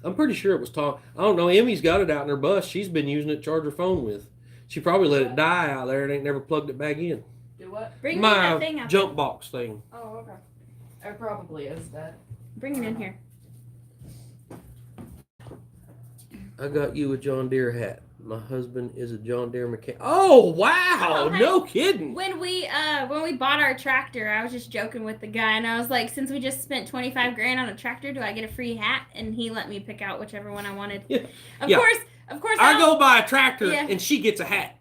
Speaker 1: I'm pretty sure it was Tom. I don't know. Emmy's got it out in her bus. She's been using it to charge her phone with. She probably let it die out there and ain't never plugged it back in.
Speaker 3: Do what?
Speaker 2: Bring me that thing out
Speaker 1: jump box thing.
Speaker 3: Oh, okay. It probably is that.
Speaker 2: Bring it in here.
Speaker 1: I got you a John Deere hat. My husband is a John Deere mechanic. Oh, wow.
Speaker 2: Oh, hey.
Speaker 1: No kidding.
Speaker 2: When we bought our tractor, I was just joking with the guy and I was like, since we just spent $25,000 on a tractor, do I get a free hat? And he let me pick out whichever one I wanted.
Speaker 1: Yeah.
Speaker 2: Of course
Speaker 1: I go buy a tractor and she gets a hat.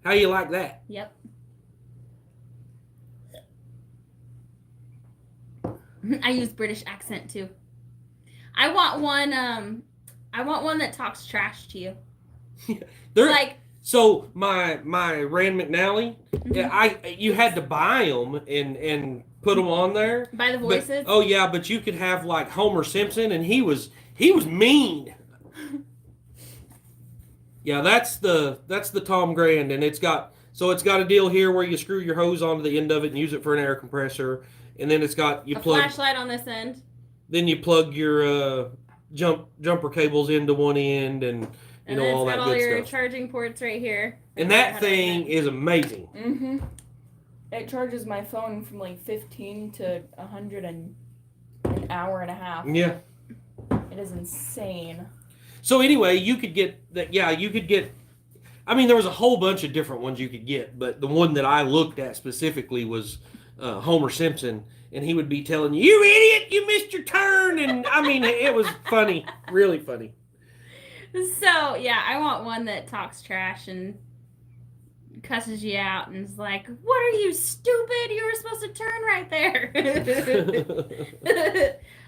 Speaker 1: How you like that?
Speaker 2: Yep. I use British accent too. I want one that talks trash to you.
Speaker 1: So my Rand McNally, you had to buy them and put them on there.
Speaker 2: By the voices.
Speaker 1: But you could have like Homer Simpson, and he was mean. Yeah, that's the Tom Grand, and it's got a deal here where you screw your hose onto the end of it and use it for an air compressor, and then it's got
Speaker 2: a flashlight on this end.
Speaker 1: Then you plug your jumper cables into one end, and you know all that good stuff. And it's got all your
Speaker 2: charging ports right here.
Speaker 1: And that thing is amazing.
Speaker 3: Mm-hmm. It charges my phone from like 15 to 100 in an hour and a half.
Speaker 1: Yeah.
Speaker 3: It is insane.
Speaker 1: So anyway, you could get that. Yeah, you could get. I mean, there was a whole bunch of different ones you could get, but the one that I looked at specifically was Homer Simpson, and he would be telling you, "You idiot! You missed your turn!" And I mean, it was funny, really funny.
Speaker 2: So yeah, I want one that talks trash and cusses you out and is like, "What are you, stupid? You were supposed to turn right there."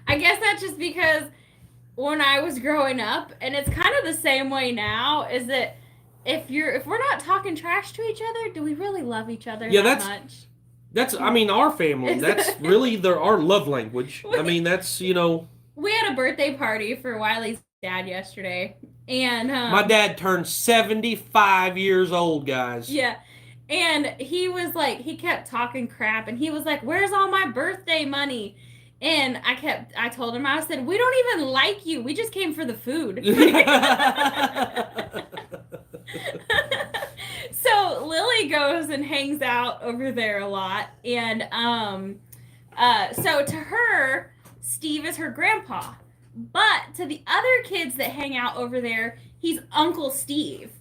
Speaker 2: I guess that's just because when I was growing up, and it's kind of the same way now, is that if we're not talking trash to each other, do we really love each other that much?
Speaker 1: That's, I mean, our family. That's really our love language. I mean, that's, you know.
Speaker 2: We had a birthday party for Wiley's dad yesterday, and
Speaker 1: my dad turned 75 years old, guys.
Speaker 2: Yeah, and he was like, he kept talking crap, and he was like, "Where's all my birthday money?" And I told him, I said, "We don't even like you. We just came for the food." So Lily goes and hangs out over there a lot, and so to her, Steve is her grandpa, but to the other kids that hang out over there, he's Uncle Steve,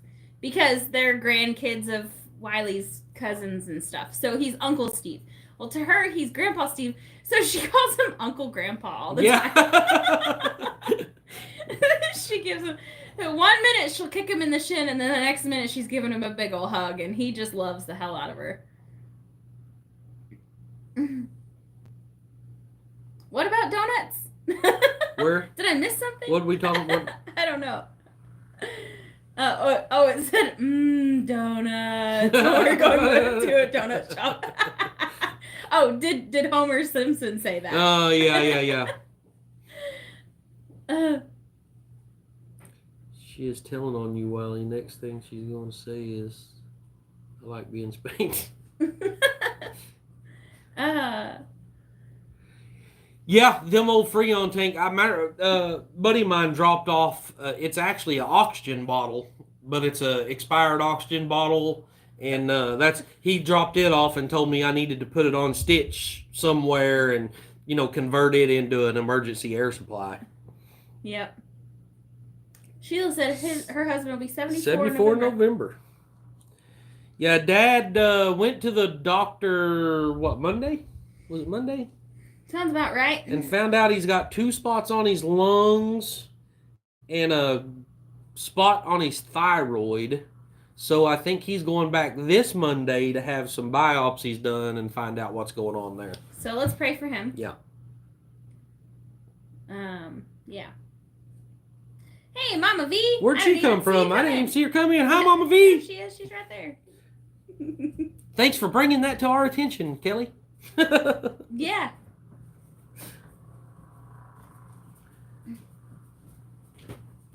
Speaker 2: because they're grandkids of Wiley's cousins and stuff. So he's Uncle Steve. Well, to her, he's Grandpa Steve, so she calls him Uncle Grandpa all the time. She gives him, 1 minute she'll kick him in the shin, and then the next minute she's giving him a big old hug, and he just loves the hell out of her. What about donuts?
Speaker 1: Where?
Speaker 2: Did I miss something?
Speaker 1: What are we talking about?
Speaker 2: I don't know. It said, donuts. Oh, we're going to a donut shop. Oh, did Homer Simpson say that?
Speaker 1: Oh, yeah. She is telling on you, Wiley. Next thing she's going to say is, I like being spanked. Yeah, them old Freon tank. Buddy of mine dropped off. It's actually an oxygen bottle, but it's a expired oxygen bottle, and he dropped it off and told me I needed to put it on stitch somewhere and convert it into an emergency air supply.
Speaker 2: Yep. Sheila said her husband will be 74.
Speaker 1: 74 in November. Yeah, Dad went to the doctor. What, Monday? Was it Monday?
Speaker 2: Sounds about right.
Speaker 1: And found out he's got 2 spots on his lungs and a spot on his thyroid. So I think he's going back this Monday to have some biopsies done and find out what's going on there.
Speaker 2: So let's pray for him.
Speaker 1: Yeah.
Speaker 2: Yeah. Hey, Mama V.
Speaker 1: Where'd she come from? I didn't even see her come in. Hi, Mama V.
Speaker 2: There she is. She's right there.
Speaker 1: Thanks for bringing that to our attention, Kelly.
Speaker 2: Yeah.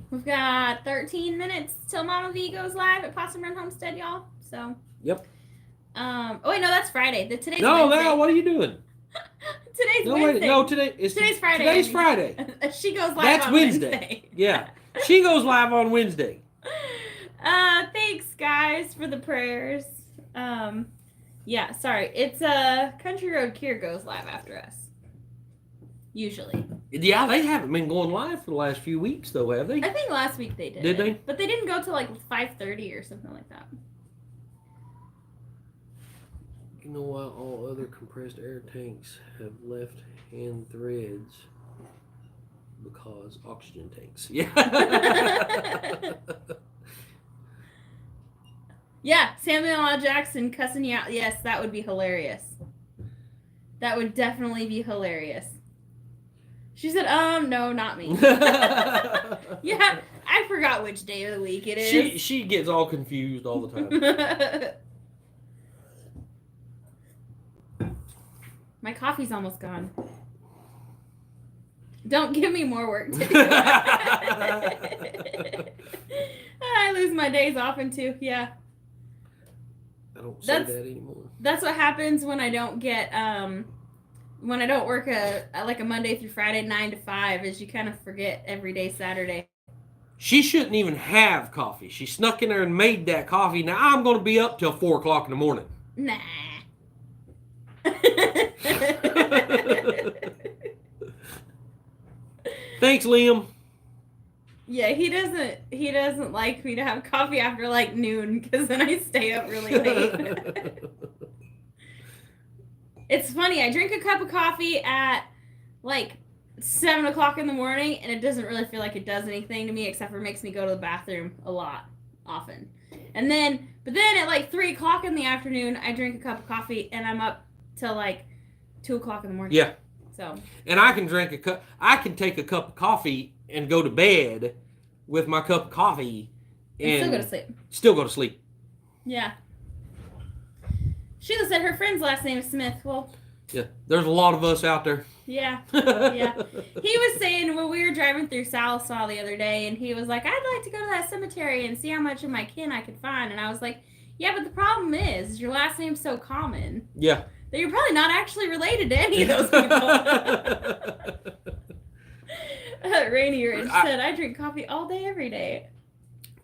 Speaker 2: We've got 13 minutes till Mama V goes live at Possum Run Homestead, y'all. So.
Speaker 1: Yep.
Speaker 2: Oh wait, no, that's Friday. Today's
Speaker 1: no,
Speaker 2: Wednesday.
Speaker 1: No, what are you doing?
Speaker 2: Today's
Speaker 1: Wait,
Speaker 2: Wednesday.
Speaker 1: no, today's Friday.
Speaker 2: Today's
Speaker 1: Friday.
Speaker 2: She goes live
Speaker 1: That's
Speaker 2: on
Speaker 1: Wednesday. Yeah. She goes live on Wednesday.
Speaker 2: Thanks guys for the prayers. Yeah, sorry. It's Country Road Kier goes live after us. Usually.
Speaker 1: Yeah, they haven't been going live for the last few weeks though, have they?
Speaker 2: I think last week they did.
Speaker 1: Did they?
Speaker 2: But they didn't go till like 5:30 or something like that.
Speaker 1: You know why all other compressed air tanks have left hand threads? Because oxygen tanks. Yeah.
Speaker 2: Yeah, Samuel L. Jackson cussing you out. Yes, that would be hilarious. That would definitely be hilarious. She said, no, not me. Yeah, I forgot which day of the week it is.
Speaker 1: She gets all confused all the time.
Speaker 2: My coffee's almost gone. Don't give me more work to do. I lose my days off into, yeah.
Speaker 1: I don't say that anymore.
Speaker 2: That's what happens when I don't get, when I don't work a Monday through Friday 9 to 5, is you kind of forget every day Saturday.
Speaker 1: She shouldn't even have coffee. She snuck in there and made that coffee. Now I'm going to be up till 4 o'clock in the morning.
Speaker 2: Nah.
Speaker 1: Thanks, Liam.
Speaker 2: Yeah, he doesn't like me to have coffee after like noon, because then I stay up really late. It's funny, I drink a cup of coffee at like 7 o'clock in the morning, and it doesn't really feel like it does anything to me, except for it makes me go to the bathroom often. But then at like 3 o'clock in the afternoon, I drink a cup of coffee, and I'm up till like 2 o'clock in the morning.
Speaker 1: Yeah.
Speaker 2: So. And
Speaker 1: I can take a cup of coffee and go to bed with my cup of coffee
Speaker 2: and still go to sleep.
Speaker 1: Still go to sleep.
Speaker 2: Yeah. Sheila said her friend's last name is Smith. Well,
Speaker 1: Yeah, there's a lot of us out there.
Speaker 2: yeah. Yeah. He was saying when we were driving through Salisaw the other day, and he was like, I'd like to go to that cemetery and see how much of my kin I could find. And I was like, yeah, but the problem is your last name's so common.
Speaker 1: Yeah.
Speaker 2: That you're probably not actually related to any of those people. Rainy Ridge said, I drink coffee all day, every day.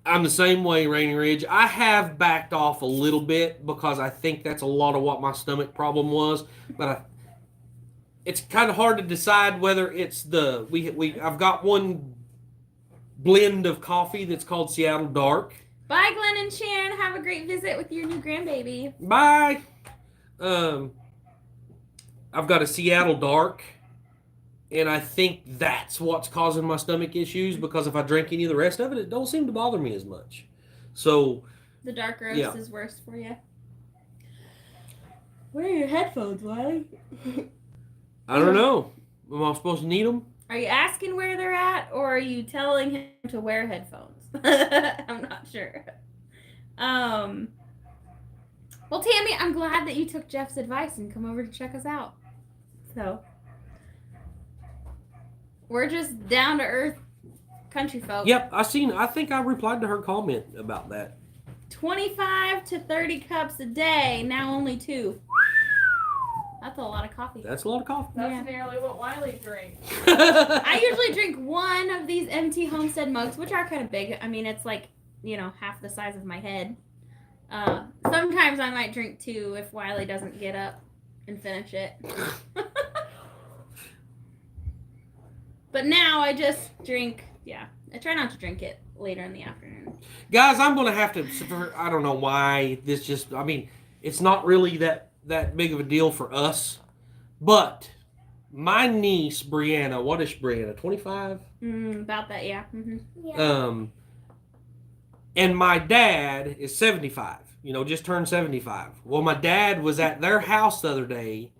Speaker 1: I'm the same way, Rainy Ridge. I have backed off a little bit because I think that's a lot of what my stomach problem was. But it's kind of hard to decide whether it's I've got one blend of coffee that's called Seattle Dark.
Speaker 2: Bye, Glenn and Sharon. Have a great visit with your new grandbaby.
Speaker 1: Bye. I've got a Seattle Dark, and I think that's what's causing my stomach issues because if I drink any of the rest of it, it don't seem to bother me as much. So
Speaker 2: the dark roast is worse for you. Where are your headphones, Wiley?
Speaker 1: I don't know. Am I supposed to need them?
Speaker 2: Are you asking where they're at, or are you telling him to wear headphones? I'm not sure. Well, Tammy, I'm glad that you took Jeff's advice and come over to check us out. So, we're just down to earth country folk.
Speaker 1: Yep, I think I replied to her comment about that.
Speaker 2: 25 to 30 cups a day, now only 2. That's a lot of coffee.
Speaker 1: That's a lot of coffee.
Speaker 3: That's nearly what Wiley drinks.
Speaker 2: I usually drink one of these MT Homestead mugs, which are kind of big. I mean, it's like, half the size of my head. Sometimes I might drink 2 if Wiley doesn't get up and finish it. But now I just drink, I try not to drink it later in the afternoon.
Speaker 1: Guys, I'm going to have to, I don't know why this it's not really that big of a deal for us, but my niece, Brianna, what is Brianna, 25?
Speaker 2: About that, yeah. Mm-hmm.
Speaker 1: Yeah. And my dad is 75, just turned 75. Well, my dad was at their house the other day,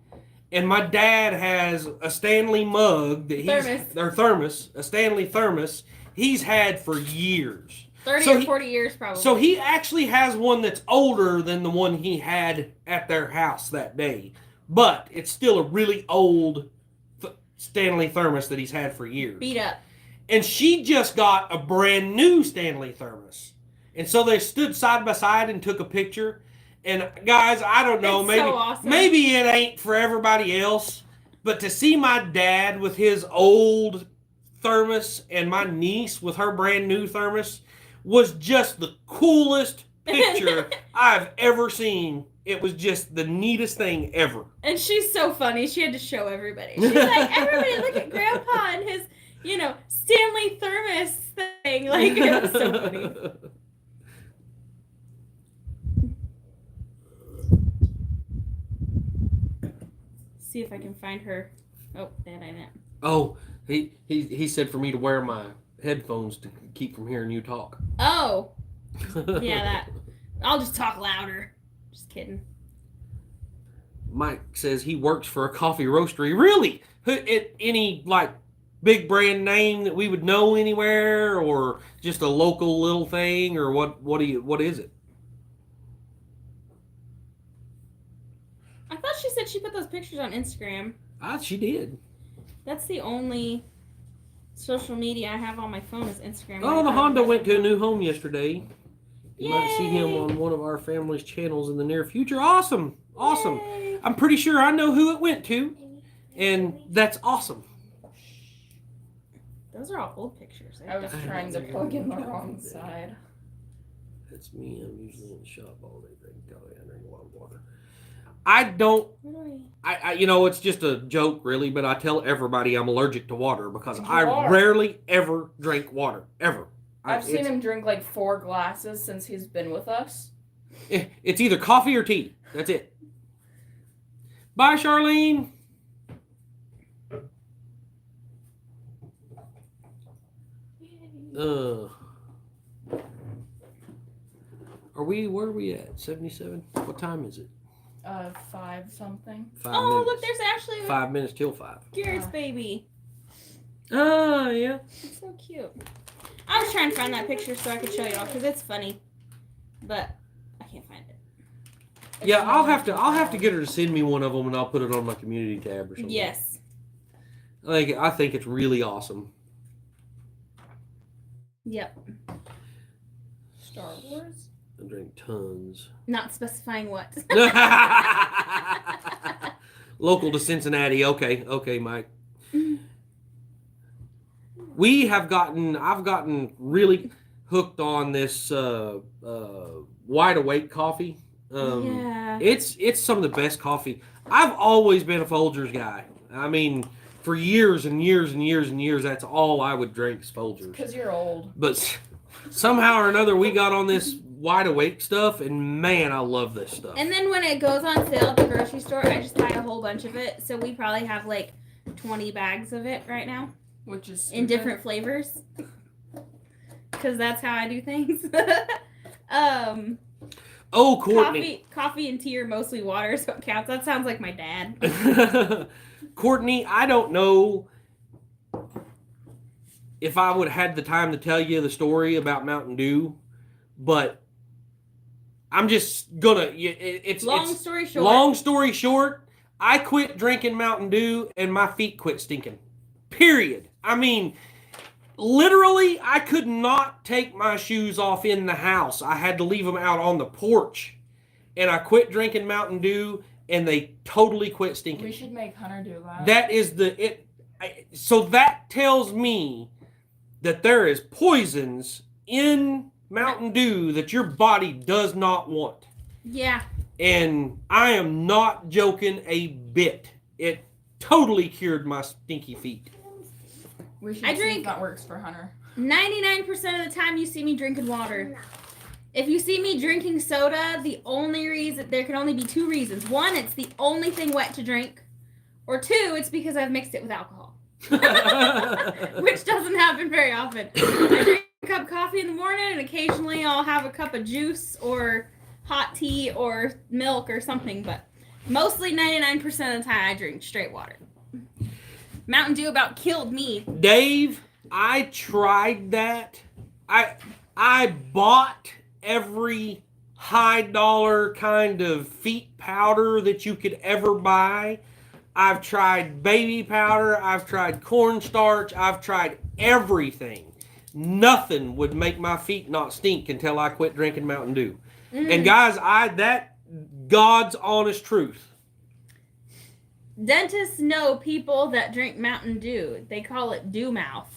Speaker 1: and my dad has a Stanley mug a Stanley thermos he's had for years.
Speaker 2: 30 or 40 years probably.
Speaker 1: So he actually has one that's older than the one he had at their house that day. But it's still a really old Stanley thermos that he's had for years.
Speaker 2: Beat up.
Speaker 1: And she just got a brand new Stanley thermos. And so they stood side by side and took a picture. And guys, I don't know, maybe it ain't for everybody else, but to see my dad with his old thermos and my niece with her brand new thermos was just the coolest picture I've ever seen. It was just the neatest thing ever.
Speaker 2: And she's so funny. She had to show everybody. She's like, everybody look at Grandpa and his, Stanley thermos thing. Like, it was so funny. See if I can find her. Oh, that I meant.
Speaker 1: Oh, he said for me to wear my headphones to keep from hearing you talk.
Speaker 2: Oh. Yeah, that. I'll just talk louder. Just kidding.
Speaker 1: Mike says he works for a coffee roastery. Really? Any, big brand name that we would know anywhere, or just a local little thing, or what is it?
Speaker 2: I thought she said she put those pictures on Instagram.
Speaker 1: She did.
Speaker 2: That's the only social media I have on my phone is Instagram.
Speaker 1: Oh, the Honda went to a new home yesterday. You
Speaker 2: Yay!
Speaker 1: might see him on one of our family's channels in the near future. Awesome.
Speaker 2: Yay!
Speaker 1: I'm pretty sure I know who it went to, and that's awesome.
Speaker 2: Those are all old pictures.
Speaker 3: I was trying to plug in the wrong side.
Speaker 1: That's me. I'm usually in the shop all day drinking coffee. I drink a lot of water. I don't. It's just a joke, really, but I tell everybody I'm allergic to water because I rarely ever drink water, ever.
Speaker 3: I've seen him drink 4 glasses since he's been with us.
Speaker 1: It's either coffee or tea. That's it. Bye, Charlene. Where are we at? 77? What time is it?
Speaker 3: 5 something.
Speaker 1: 5
Speaker 2: Oh,
Speaker 1: minutes.
Speaker 2: look, there's actually
Speaker 1: 5 minutes till 5.
Speaker 2: Garrett's baby.
Speaker 1: Oh, yeah.
Speaker 2: It's so cute. I was trying to find that picture so I could show y'all because it's funny, but I can't find it.
Speaker 1: Yeah, I'll have to get her to send me one of them, and I'll put it on my community tab or something.
Speaker 2: Yes.
Speaker 1: I think it's really awesome.
Speaker 2: Yep.
Speaker 3: Star Wars?
Speaker 1: I drink tons.
Speaker 2: Not specifying what.
Speaker 1: Local to Cincinnati. Okay, Mike. I've gotten really hooked on this Wide Awake coffee.
Speaker 2: Yeah.
Speaker 1: It's some of the best coffee. I've always been a Folgers guy. I mean, for years and years and years and years, that's all I would drink is Folgers.
Speaker 3: Because you're old.
Speaker 1: But somehow or another, we got on this Wide Awake stuff, and man, I love this stuff.
Speaker 2: And then when it goes on sale at the grocery store, I just buy a whole bunch of it. So we probably have like 20 bags of it right now.
Speaker 3: Which is stupid.
Speaker 2: In different flavors. Because that's how I do things.
Speaker 1: Oh, Courtney.
Speaker 2: Coffee and tea are mostly water, so it counts. That sounds like my dad.
Speaker 1: Courtney, I don't know if I would have had the time to tell you the story about Mountain Dew, but I'm just gonna.
Speaker 2: Long story short.
Speaker 1: Long story short, I quit drinking Mountain Dew and my feet quit stinking. Period. I mean, literally, I could not take my shoes off in the house. I had to leave them out on the porch. And I quit drinking Mountain Dew, and they totally quit stinking.
Speaker 3: We should make Hunter do that.
Speaker 1: That is so that tells me that there is poisons in Mountain Dew that your body does not want.
Speaker 2: Yeah.
Speaker 1: And I am not joking a bit. It totally cured my stinky feet.
Speaker 3: We should see if that works for Hunter.
Speaker 2: 99% of the time you see me drinking water. If you see me drinking soda, the only reason, there can only be two reasons. One, it's the only thing wet to drink. Or two, it's because I've mixed it with alcohol. Which doesn't happen very often. I drink a cup of coffee in the morning, and occasionally I'll have a cup of juice or hot tea or milk or something. But mostly 99% of the time I drink straight water. Mountain Dew about killed me.
Speaker 1: Dave, I tried that. I bought every high dollar kind of feet powder that you could ever buy. I've tried baby powder. I've tried cornstarch. I've tried everything. Nothing would make my feet not stink until I quit drinking Mountain Dew. And guys, that God's honest truth.
Speaker 2: Dentists know people that drink Mountain Dew. They call it dew mouth.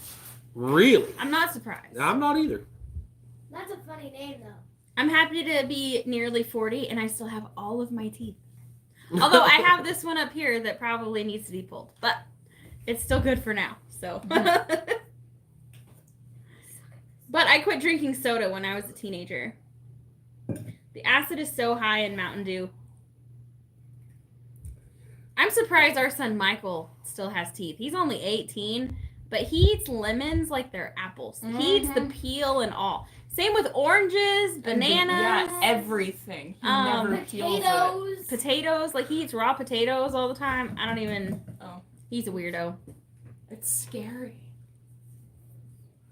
Speaker 1: Really?
Speaker 2: I'm not surprised.
Speaker 1: I'm not either.
Speaker 4: That's a funny name, though.
Speaker 2: I'm happy to be nearly 40, and I still have all of my teeth. Although I have this one up here that probably needs to be pulled. But it's still good for now. So. But I quit drinking soda when I was a teenager. The acid is so high in Mountain Dew. I'm surprised our son Michael still has teeth. He's only 18, but he eats lemons like they're apples. Mm-hmm. He eats the peel and all. Same with oranges, bananas.
Speaker 3: Yeah, everything. He never peels it.
Speaker 2: Potatoes. Like, he eats raw potatoes all the time. I don't even... Oh. He's a weirdo.
Speaker 3: It's scary.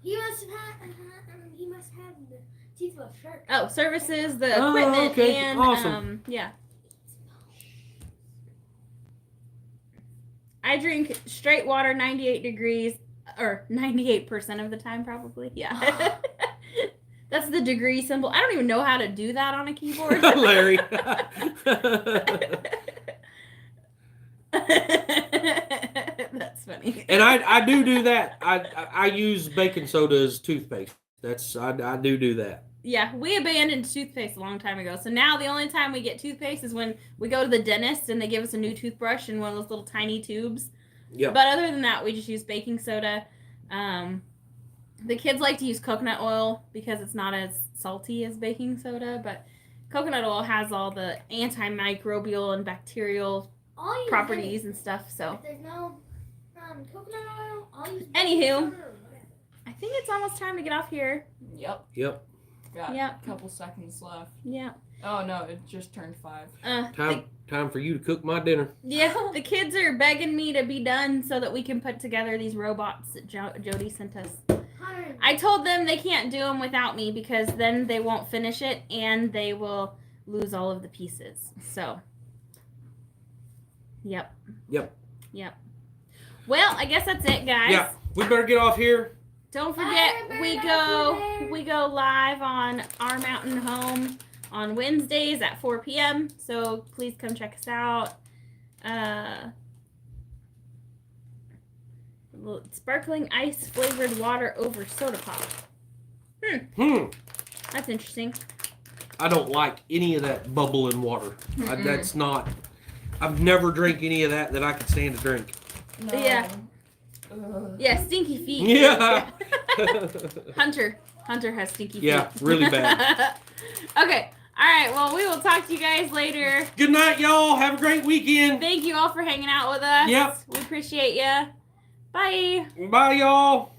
Speaker 4: He must have the teeth of a shark.
Speaker 2: Oh, services, the equipment,
Speaker 1: okay.
Speaker 2: and...
Speaker 1: Awesome.
Speaker 2: Yeah. I drink straight water 98 degrees, or 98% of the time, probably. Yeah. That's the degree symbol. I don't even know how to do that on a keyboard.
Speaker 1: Larry.
Speaker 2: That's funny.
Speaker 1: And I do that. I use baking soda as toothpaste. I do that.
Speaker 2: Yeah, we abandoned toothpaste a long time ago. So now the only time we get toothpaste is when we go to the dentist and they give us a new toothbrush in one of those little tiny tubes.
Speaker 1: Yeah.
Speaker 2: But other than that, we just use baking soda. The kids like to use coconut oil because it's not as salty as baking soda, but coconut oil has all the antimicrobial and bacterial properties and stuff. So.
Speaker 4: If there's no coconut oil, I'll use
Speaker 2: Anywho, I think it's almost time to get off here.
Speaker 3: Yep. Got a couple seconds left.
Speaker 2: Yeah.
Speaker 3: Oh no, it just turned 5.
Speaker 1: Time for you to cook my dinner.
Speaker 2: Yeah, the kids are begging me to be done so that we can put together these robots that Jody sent us. I told them they can't do them without me because then they won't finish it and they will lose all of the pieces. So, yep. Well, I guess that's it, guys.
Speaker 1: Yeah, we better get off here.
Speaker 2: Don't forget, we go live on Our Mountain Home on Wednesdays at 4 p.m. So please come check us out. Sparkling ice flavored water over soda pop. That's interesting.
Speaker 1: I don't like any of that bubbling water. That's not. I've never drank any of that I could stand to drink.
Speaker 3: No.
Speaker 2: Yeah.
Speaker 3: Ugh.
Speaker 2: Yeah, stinky feet.
Speaker 1: Yeah.
Speaker 2: Hunter has stinky feet.
Speaker 1: Yeah, really bad.
Speaker 2: Okay. All right. Well, we will talk to you guys later.
Speaker 1: Good night, y'all. Have a great weekend.
Speaker 2: Thank you all for hanging out with us.
Speaker 1: Yep.
Speaker 2: We appreciate you. Bye.
Speaker 1: Bye, y'all.